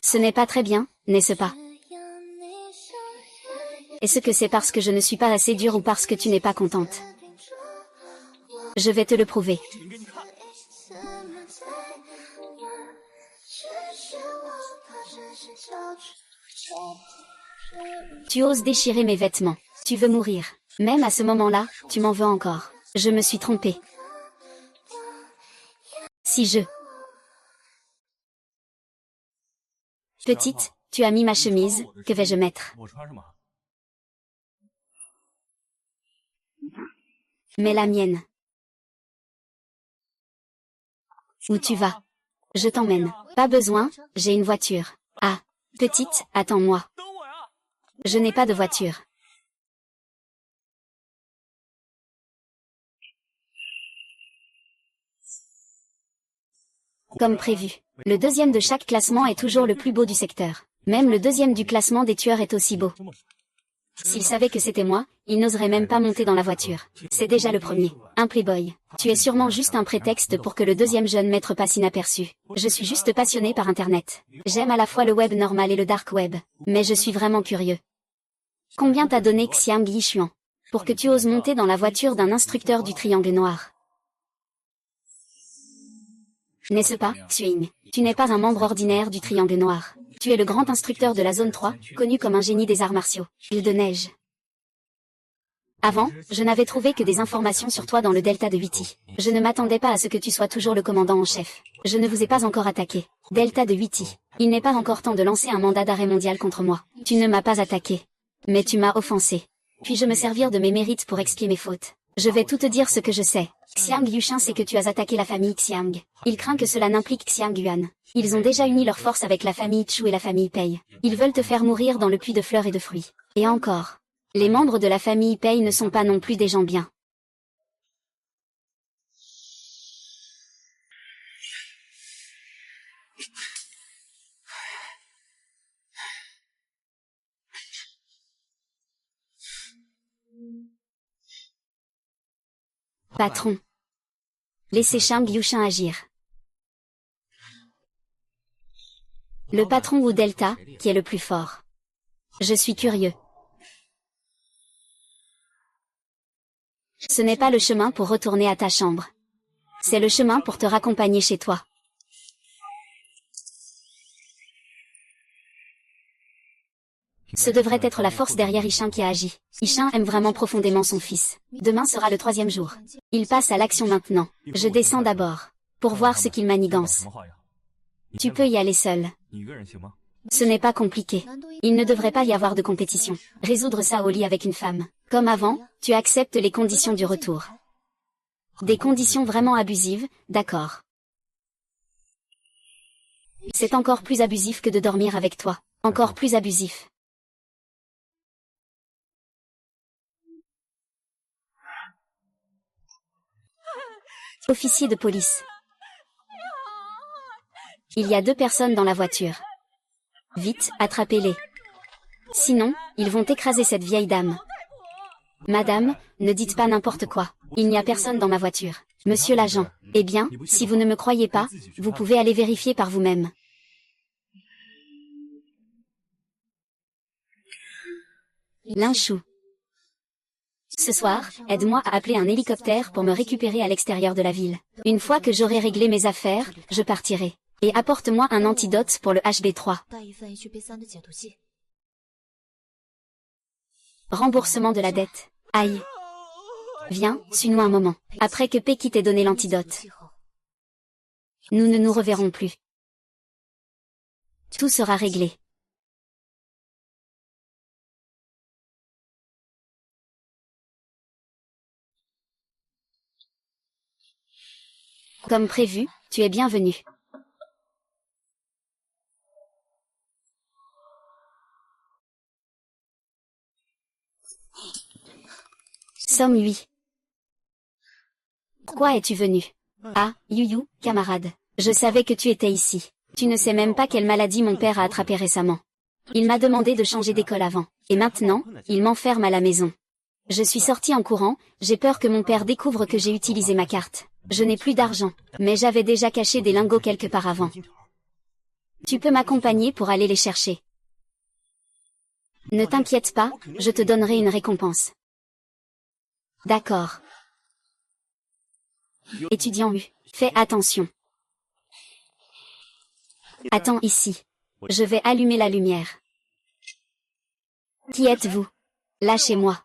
A: Ce n'est pas très bien, n'est-ce pas? Est-ce que c'est parce que je ne suis pas assez dure ou parce que tu n'es pas contente? Je vais te le prouver. Tu oses déchirer mes vêtements. Tu veux mourir. Même à ce moment-là, tu m'en veux encore. Je me suis trompée. Si je... Petite, tu as mis ma chemise, que vais-je mettre? Mais la mienne. Où tu vas? Je t'emmène. Pas besoin, j'ai une voiture. Ah. Petite, attends-moi. Je n'ai pas de voiture. Comme prévu. Le deuxième de chaque classement est toujours le plus beau du secteur. Même le deuxième du classement des tueurs est aussi beau. S'il savait que c'était moi, il n'oserait même pas monter dans la voiture. C'est déjà le premier. Un playboy. Tu es sûrement juste un prétexte pour que le deuxième jeune maître passe inaperçu. Je suis juste passionné par Internet. J'aime à la fois le web normal et le dark web. Mais je suis vraiment curieux. Combien t'a donné Xiang Yishuan pour que tu oses monter dans la voiture d'un instructeur du Triangle Noir? N'est-ce pas, Xuing? Tu n'es pas un membre ordinaire du Triangle Noir. Tu es le grand instructeur de la zone 3, connu comme un génie des arts martiaux. Île de neige. Avant, je n'avais trouvé que des informations sur toi dans le delta de Witi. Je ne m'attendais pas à ce que tu sois toujours le commandant en chef. Je ne vous ai pas encore attaqué. Delta de Witi. Il n'est pas encore temps de lancer un mandat d'arrêt mondial contre moi. Tu ne m'as pas attaqué. Mais tu m'as offensé. Puis-je me servir de mes mérites pour expier mes fautes? Je vais tout te dire ce que je sais. Xiang Yushin sait que tu as attaqué la famille Xiang. Il craint que cela n'implique Xiang Yuan. Ils ont déjà uni leurs forces avec la famille Chu et la famille Pei. Ils veulent te faire mourir dans le puits de fleurs et de fruits. Et encore. Les membres de la famille Pei ne sont pas non plus des gens bien. Patron. Laissez Xiang Yushin agir. Le patron ou Delta, qui est le plus fort? Je suis curieux. Ce n'est pas le chemin pour retourner à ta chambre. C'est le chemin pour te raccompagner chez toi. Ce devrait être la force derrière Ishin qui a agi. Ishin aime vraiment profondément son fils. Demain sera le 3e jour. Il passe à l'action maintenant. Je descends d'abord. Pour voir ce qu'il manigance. Tu peux y aller seul. Ce n'est pas compliqué. Il ne devrait pas y avoir de compétition. Résoudre ça au lit avec une femme. Comme avant, tu acceptes les conditions du retour. Des conditions vraiment abusives, d'accord. C'est encore plus abusif que de dormir avec toi. Encore plus abusif. Officier de police. Il y a 2 personnes dans la voiture. Vite, attrapez-les. Sinon, ils vont écraser cette vieille dame. Madame, ne dites pas n'importe quoi. Il n'y a personne dans ma voiture. Monsieur l'agent. Eh bien, si vous ne me croyez pas, vous pouvez aller vérifier par vous-même. Linchou. Ce soir, aide-moi à appeler un hélicoptère pour me récupérer à l'extérieur de la ville. Une fois que j'aurai réglé mes affaires, je partirai. Et apporte-moi un antidote pour le HB3. Remboursement de la dette. Aïe. Viens, suis-nous un moment. Après que Peki t'ait donné l'antidote. Nous ne nous reverrons plus. Tout sera réglé. Comme prévu, tu es bienvenu. sommes 8. Pourquoi es-tu venu? Ah, Yuyu, camarade. Je savais que tu étais ici. Tu ne sais même pas quelle maladie mon père a attrapé récemment. Il m'a demandé de changer d'école avant. Et maintenant, il m'enferme à la maison. Je suis sorti en courant, j'ai peur que mon père découvre que j'ai utilisé ma carte. Je n'ai plus d'argent, mais j'avais déjà caché des lingots quelque part avant. Tu peux m'accompagner pour aller les chercher. Ne t'inquiète pas, je te donnerai une récompense. D'accord. Étudiant U, fais attention. Attends ici. Je vais allumer la lumière. Qui êtes-vous? Lâchez-moi.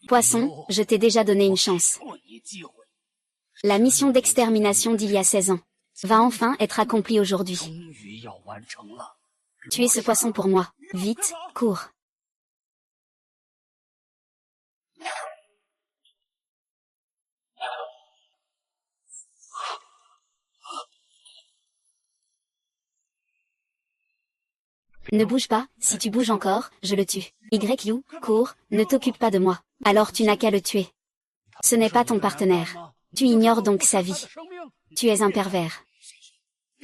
A: Poisson, je t'ai déjà donné une chance. La mission d'extermination d'il y a 16 ans va enfin être accomplie aujourd'hui. Tuez ce poisson pour moi. Vite, cours. Ne bouge pas, si tu bouges encore, je le tue. YU, cours, ne t'occupe pas de moi. Alors tu n'as qu'à le tuer. Ce n'est pas ton partenaire. Tu ignores donc sa vie. Tu es un pervers.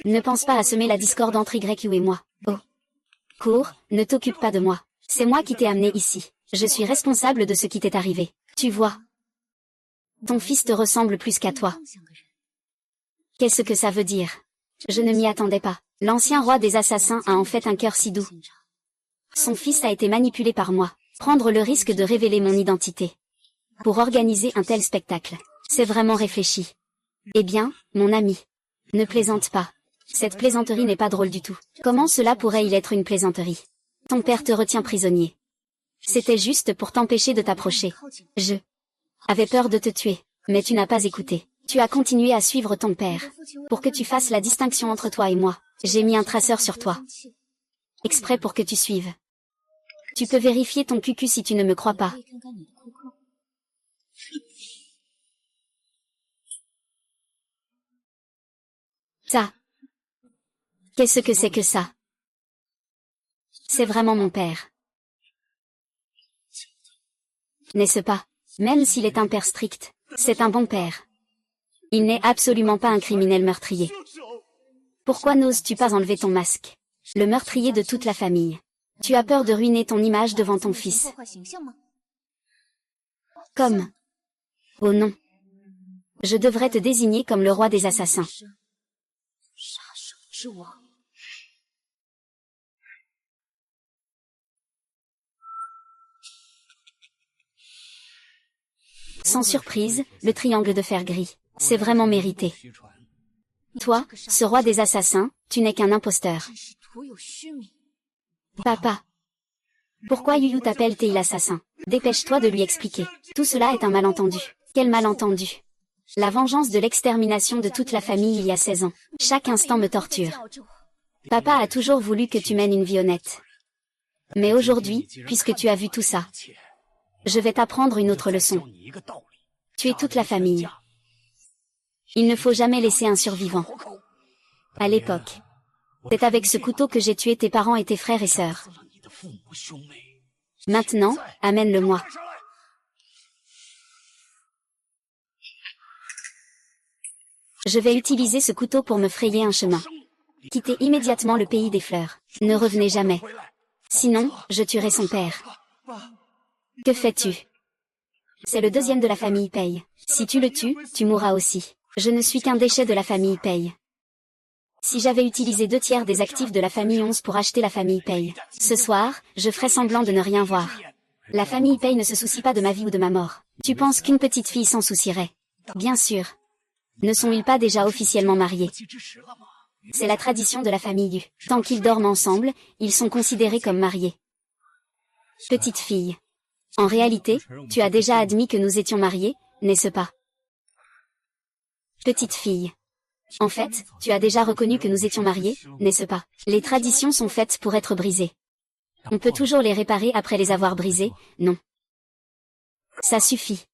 A: Ne pense pas à semer la discorde entre YU et moi. Oh. Cours, ne t'occupe pas de moi. C'est moi qui t'ai amené ici. Je suis responsable de ce qui t'est arrivé. Tu vois. Ton fils te ressemble plus qu'à toi. Qu'est-ce que ça veut dire? Je ne m'y attendais pas. L'ancien roi des assassins a en fait un cœur si doux. Son fils a été manipulé par moi. Prendre le risque de révéler mon identité. Pour organiser un tel spectacle. C'est vraiment réfléchi. Eh bien, mon ami. Ne plaisante pas. Cette plaisanterie n'est pas drôle du tout. Comment cela pourrait-il être une plaisanterie? Ton père te retient prisonnier. C'était juste pour t'empêcher de t'approcher. Je avais peur de te tuer, mais tu n'as pas écouté. Tu as continué à suivre ton père. Pour que tu fasses la distinction entre toi et moi, j'ai mis un traceur sur toi. Exprès pour que tu suives. Tu peux vérifier ton cucu si tu ne me crois pas. Ça. Qu'est-ce que c'est que ça? C'est vraiment mon père. N'est-ce pas? Même s'il est un père strict, c'est un bon père. Il n'est absolument pas un criminel meurtrier. Pourquoi n'oses-tu pas enlever ton masque? Le meurtrier de toute la famille. Tu as peur de ruiner ton image devant ton fils. Comme. Oh non. Je devrais te désigner comme le roi des assassins. Sans surprise, le triangle de fer gris. C'est vraiment mérité. Toi, ce roi des assassins, tu n'es qu'un imposteur. Papa. Pourquoi Yuyu t'appelle-t-il l'assassin? Dépêche-toi de lui expliquer. Tout cela est un malentendu. Quel malentendu? La vengeance de l'extermination de toute la famille il y a 16 ans. Chaque instant me torture. Papa a toujours voulu que tu mènes une vie honnête. Mais aujourd'hui, puisque tu as vu tout ça, je vais t'apprendre une autre leçon. Tu es toute la famille. Il ne faut jamais laisser un survivant. À l'époque, c'est avec ce couteau que j'ai tué tes parents et tes frères et sœurs. Maintenant, amène-le-moi. Je vais utiliser ce couteau pour me frayer un chemin. Quittez immédiatement le pays des fleurs. Ne revenez jamais. Sinon, je tuerai son père. Que fais-tu? C'est le deuxième de la famille Paye. Si tu le tues, tu mourras aussi. Je ne suis qu'un déchet de la famille Paye. Si j'avais utilisé 2/3 des actifs de la famille 11 pour acheter la famille Paye, ce soir, je ferais semblant de ne rien voir. La famille Paye ne se soucie pas de ma vie ou de ma mort. Tu penses qu'une petite fille s'en soucierait? Bien sûr. Ne sont-ils pas déjà officiellement mariés? C'est la tradition de la famille U. Tant qu'ils dorment ensemble, ils sont considérés comme mariés. Petite fille. En réalité, tu as déjà admis que nous étions mariés, n'est-ce pas? Petite fille. En fait, tu as déjà reconnu que nous étions mariés, n'est-ce pas? Les traditions sont faites pour être brisées. On peut toujours les réparer après les avoir brisées, non. Ça suffit.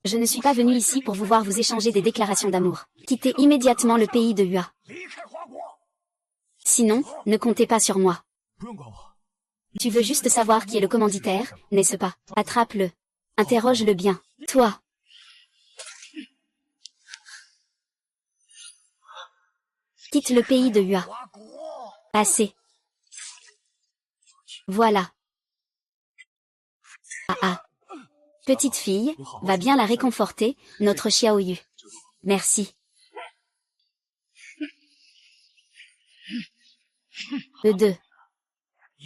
A: Je ne suis pas venu ici pour vous voir vous échanger des déclarations d'amour. Quittez immédiatement le pays de Hua. Sinon, ne comptez pas sur moi. Tu veux juste savoir qui est le commanditaire, n'est-ce pas? Attrape-le. Interroge-le bien. Toi. Quitte le pays de Hua. Assez. Voilà. Ah ah. Petite fille, va bien la réconforter, notre Xiaoyu. Merci. Eux deux.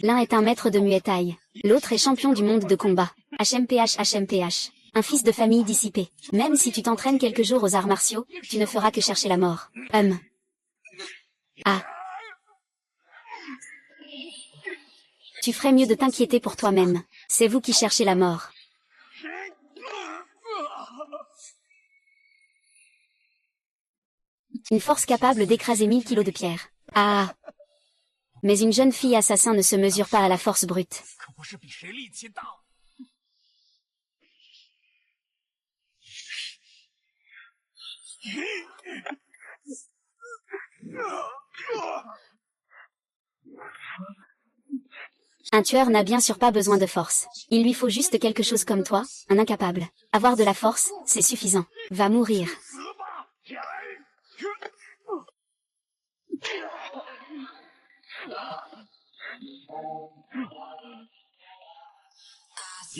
A: L'un est un maître de Muay Thai. L'autre est champion du monde de combat. HMPH. Un fils de famille dissipé. Même si tu t'entraînes quelques jours aux arts martiaux, tu ne feras que chercher la mort. Ah. Tu ferais mieux de t'inquiéter pour toi-même. C'est vous qui cherchez la mort. Une force capable d'écraser 1000 kilos de pierre. Ah. Mais une jeune fille assassin ne se mesure pas à la force brute. Un tueur n'a bien sûr pas besoin de force. Il lui faut juste quelque chose comme toi, un incapable. Avoir de la force, c'est suffisant. Va mourir.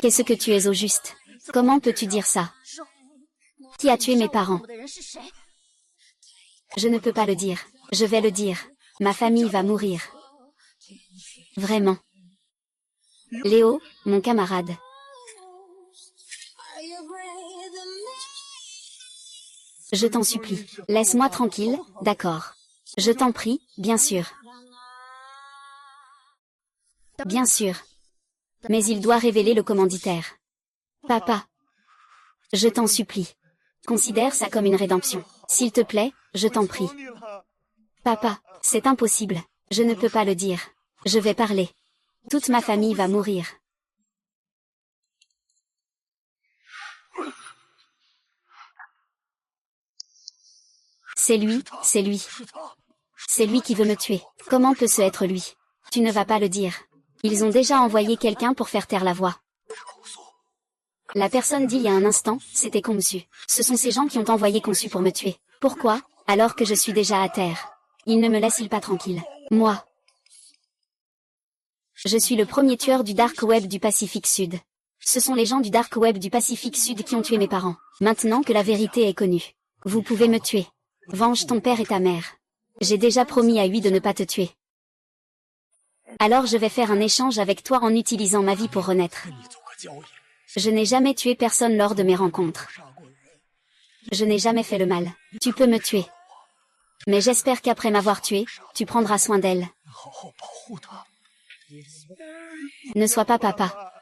A: Qu'est-ce que tu es au juste? Comment peux-tu dire ça? Qui a tué mes parents? Je ne peux pas le dire. Je vais le dire. Ma famille va mourir. Vraiment. Léo, mon camarade. Je t'en supplie. Laisse-moi tranquille, d'accord. Je t'en prie, bien sûr. Bien sûr. Mais il doit révéler le commanditaire. Papa. Je t'en supplie. Considère ça comme une rédemption. S'il te plaît, je t'en prie. Papa, c'est impossible. Je ne peux pas le dire. Je vais parler. Toute ma famille va mourir. C'est lui, c'est lui. C'est lui qui veut me tuer. Comment peut ce être lui? Tu ne vas pas le dire. Ils ont déjà envoyé quelqu'un pour faire taire la voix. La personne dit il y a un instant, c'était Kongsu. Ce sont ces gens qui ont envoyé Kongsu pour me tuer. Pourquoi, alors que je suis déjà à terre? Ils ne me laissent-ils pas tranquille? Moi. Je suis le premier tueur du Dark Web du Pacifique Sud. Ce sont les gens du Dark Web du Pacifique Sud qui ont tué mes parents. Maintenant que la vérité est connue, vous pouvez me tuer. Venge ton père et ta mère. J'ai déjà promis à Hui de ne pas te tuer. Alors je vais faire un échange avec toi en utilisant ma vie pour renaître. Je n'ai jamais tué personne lors de mes rencontres. Je n'ai jamais fait le mal. Tu peux me tuer. Mais j'espère qu'après m'avoir tué, tu prendras soin d'elle. Ne sois pas papa.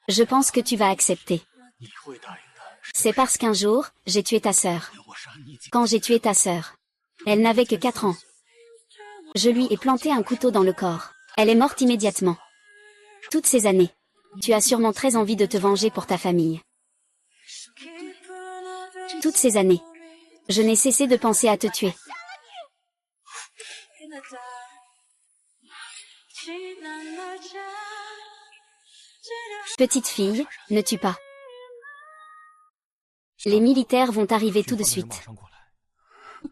A: Je pense que tu vas accepter. C'est parce qu'un jour, j'ai tué ta sœur. Quand j'ai tué ta sœur, elle n'avait que 4 ans. Je lui ai planté un couteau dans le corps. Elle est morte immédiatement. Toutes ces années, tu as sûrement très envie de te venger pour ta famille. Toutes ces années, je n'ai cessé de penser à te tuer. Petite fille, ne tue pas. Les militaires vont arriver tout de suite.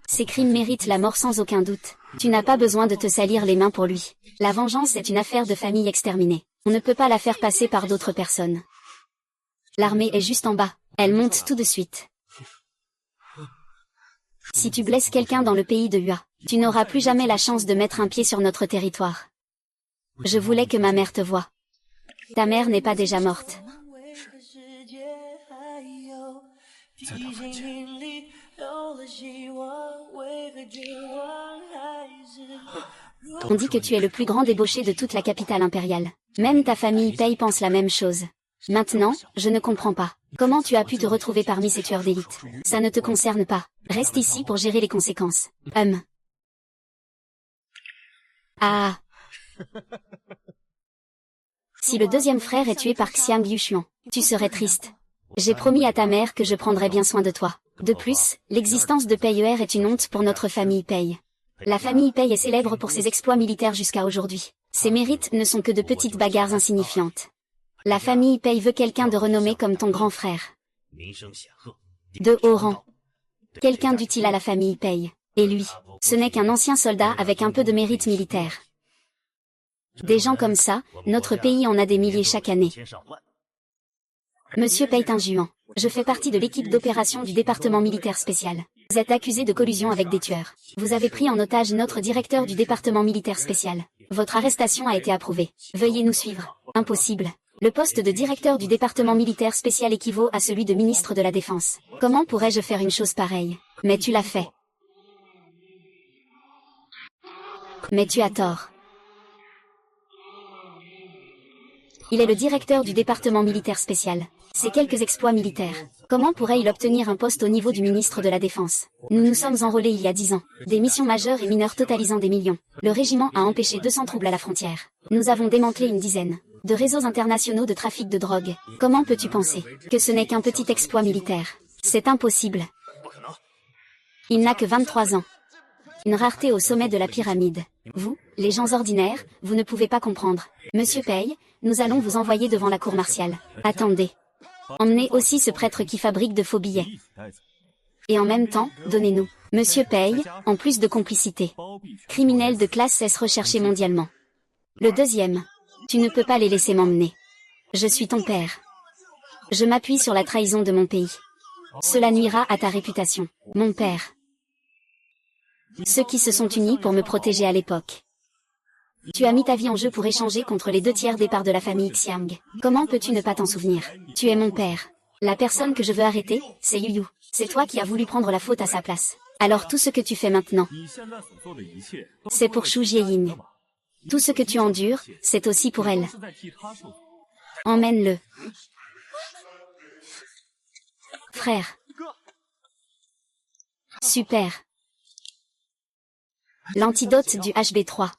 A: Ces crimes méritent la mort sans aucun doute. Tu n'as pas besoin de te salir les mains pour lui. La vengeance est une affaire de famille exterminée. On ne peut pas la faire passer par d'autres personnes. L'armée est juste en bas. Elle monte tout de suite. Si tu blesses quelqu'un dans le pays de Hua, tu n'auras plus jamais la chance de mettre un pied sur notre territoire. Je voulais que ma mère te voie. Ta mère n'est pas déjà morte. On dit que tu es le plus grand débauché de toute la capitale impériale. Même ta famille Pei pense la même chose. Maintenant, je ne comprends pas. Comment tu as pu te retrouver parmi ces tueurs d'élite? Ça ne te concerne pas. Reste ici pour gérer les conséquences. Ah. Si le deuxième frère est tué par Xiang Yuxian, tu serais triste. J'ai promis à ta mère que je prendrais bien soin de toi. De plus, l'existence de Pei Er est une honte pour notre famille Pei. La famille Pei est célèbre pour ses exploits militaires jusqu'à aujourd'hui. Ses mérites ne sont que de petites bagarres insignifiantes. La famille Pei veut quelqu'un de renommé comme ton grand frère. De haut rang. Quelqu'un d'utile à la famille Pei. Et lui, ce n'est qu'un ancien soldat avec un peu de mérite militaire. Des gens comme ça, notre pays en a des milliers chaque année. Monsieur Pei Tinjuan, je fais partie de l'équipe d'opération du département militaire spécial. Vous êtes accusé de collusion avec des tueurs. Vous avez pris en otage notre directeur du département militaire spécial. Votre arrestation a été approuvée. Veuillez nous suivre. Impossible. Le poste de directeur du département militaire spécial équivaut à celui de ministre de la Défense. Comment pourrais-je faire une chose pareille? Mais tu l'as fait. Mais tu as tort. Il est le directeur du département militaire spécial. Ses quelques exploits militaires. Comment pourrait-il obtenir un poste au niveau du ministre de la Défense? Nous nous sommes enrôlés il y a 10 ans. Des missions majeures et mineures totalisant des millions. Le régiment a empêché 200 troubles à la frontière. Nous avons démantelé une dizaine de réseaux internationaux de trafic de drogue. Comment peux-tu penser que ce n'est qu'un petit exploit militaire? C'est impossible. Il n'a que 23 ans. Une rareté au sommet de la pyramide. Vous, les gens ordinaires, vous ne pouvez pas comprendre. Monsieur Pei, nous allons vous envoyer devant la cour martiale. Attendez. Emmenez aussi ce prêtre qui fabrique de faux billets. Et en même temps, donnez-nous, Monsieur Pei, en plus de complicité. Criminel de classe S recherché mondialement. Le deuxième. Tu ne peux pas les laisser m'emmener. Je suis ton père. Je m'appuie sur la trahison de mon pays. Cela nuira à ta réputation, mon père. Ceux qui se sont unis pour me protéger à l'époque. Tu as mis ta vie en jeu pour échanger contre les 2/3 des parts de la famille Xiang. Comment peux-tu ne pas t'en souvenir? Tu es mon père. La personne que je veux arrêter, c'est Yu Yu. C'est toi qui as voulu prendre la faute à sa place. Alors tout ce que tu fais maintenant, c'est pour Shu Jieying. Tout ce que tu endures, c'est aussi pour elle. Emmène-le. Frère. Super. L'antidote du HB3.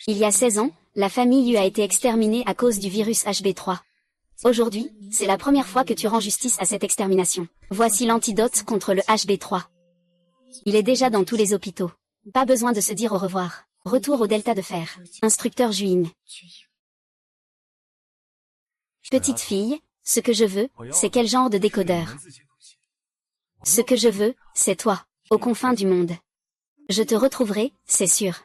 A: Il y a 16 ans, la famille Yu a été exterminée à cause du virus HB3. Aujourd'hui, c'est la première fois que tu rends justice à cette extermination. Voici l'antidote contre le HB3. Il est déjà dans tous les hôpitaux. Pas besoin de se dire au revoir. Retour au delta de fer. Instructeur Juin. Petite fille, ce que je veux, c'est quel genre de décodeur? Ce que je veux, c'est toi, aux confins du monde. Je te retrouverai, c'est sûr.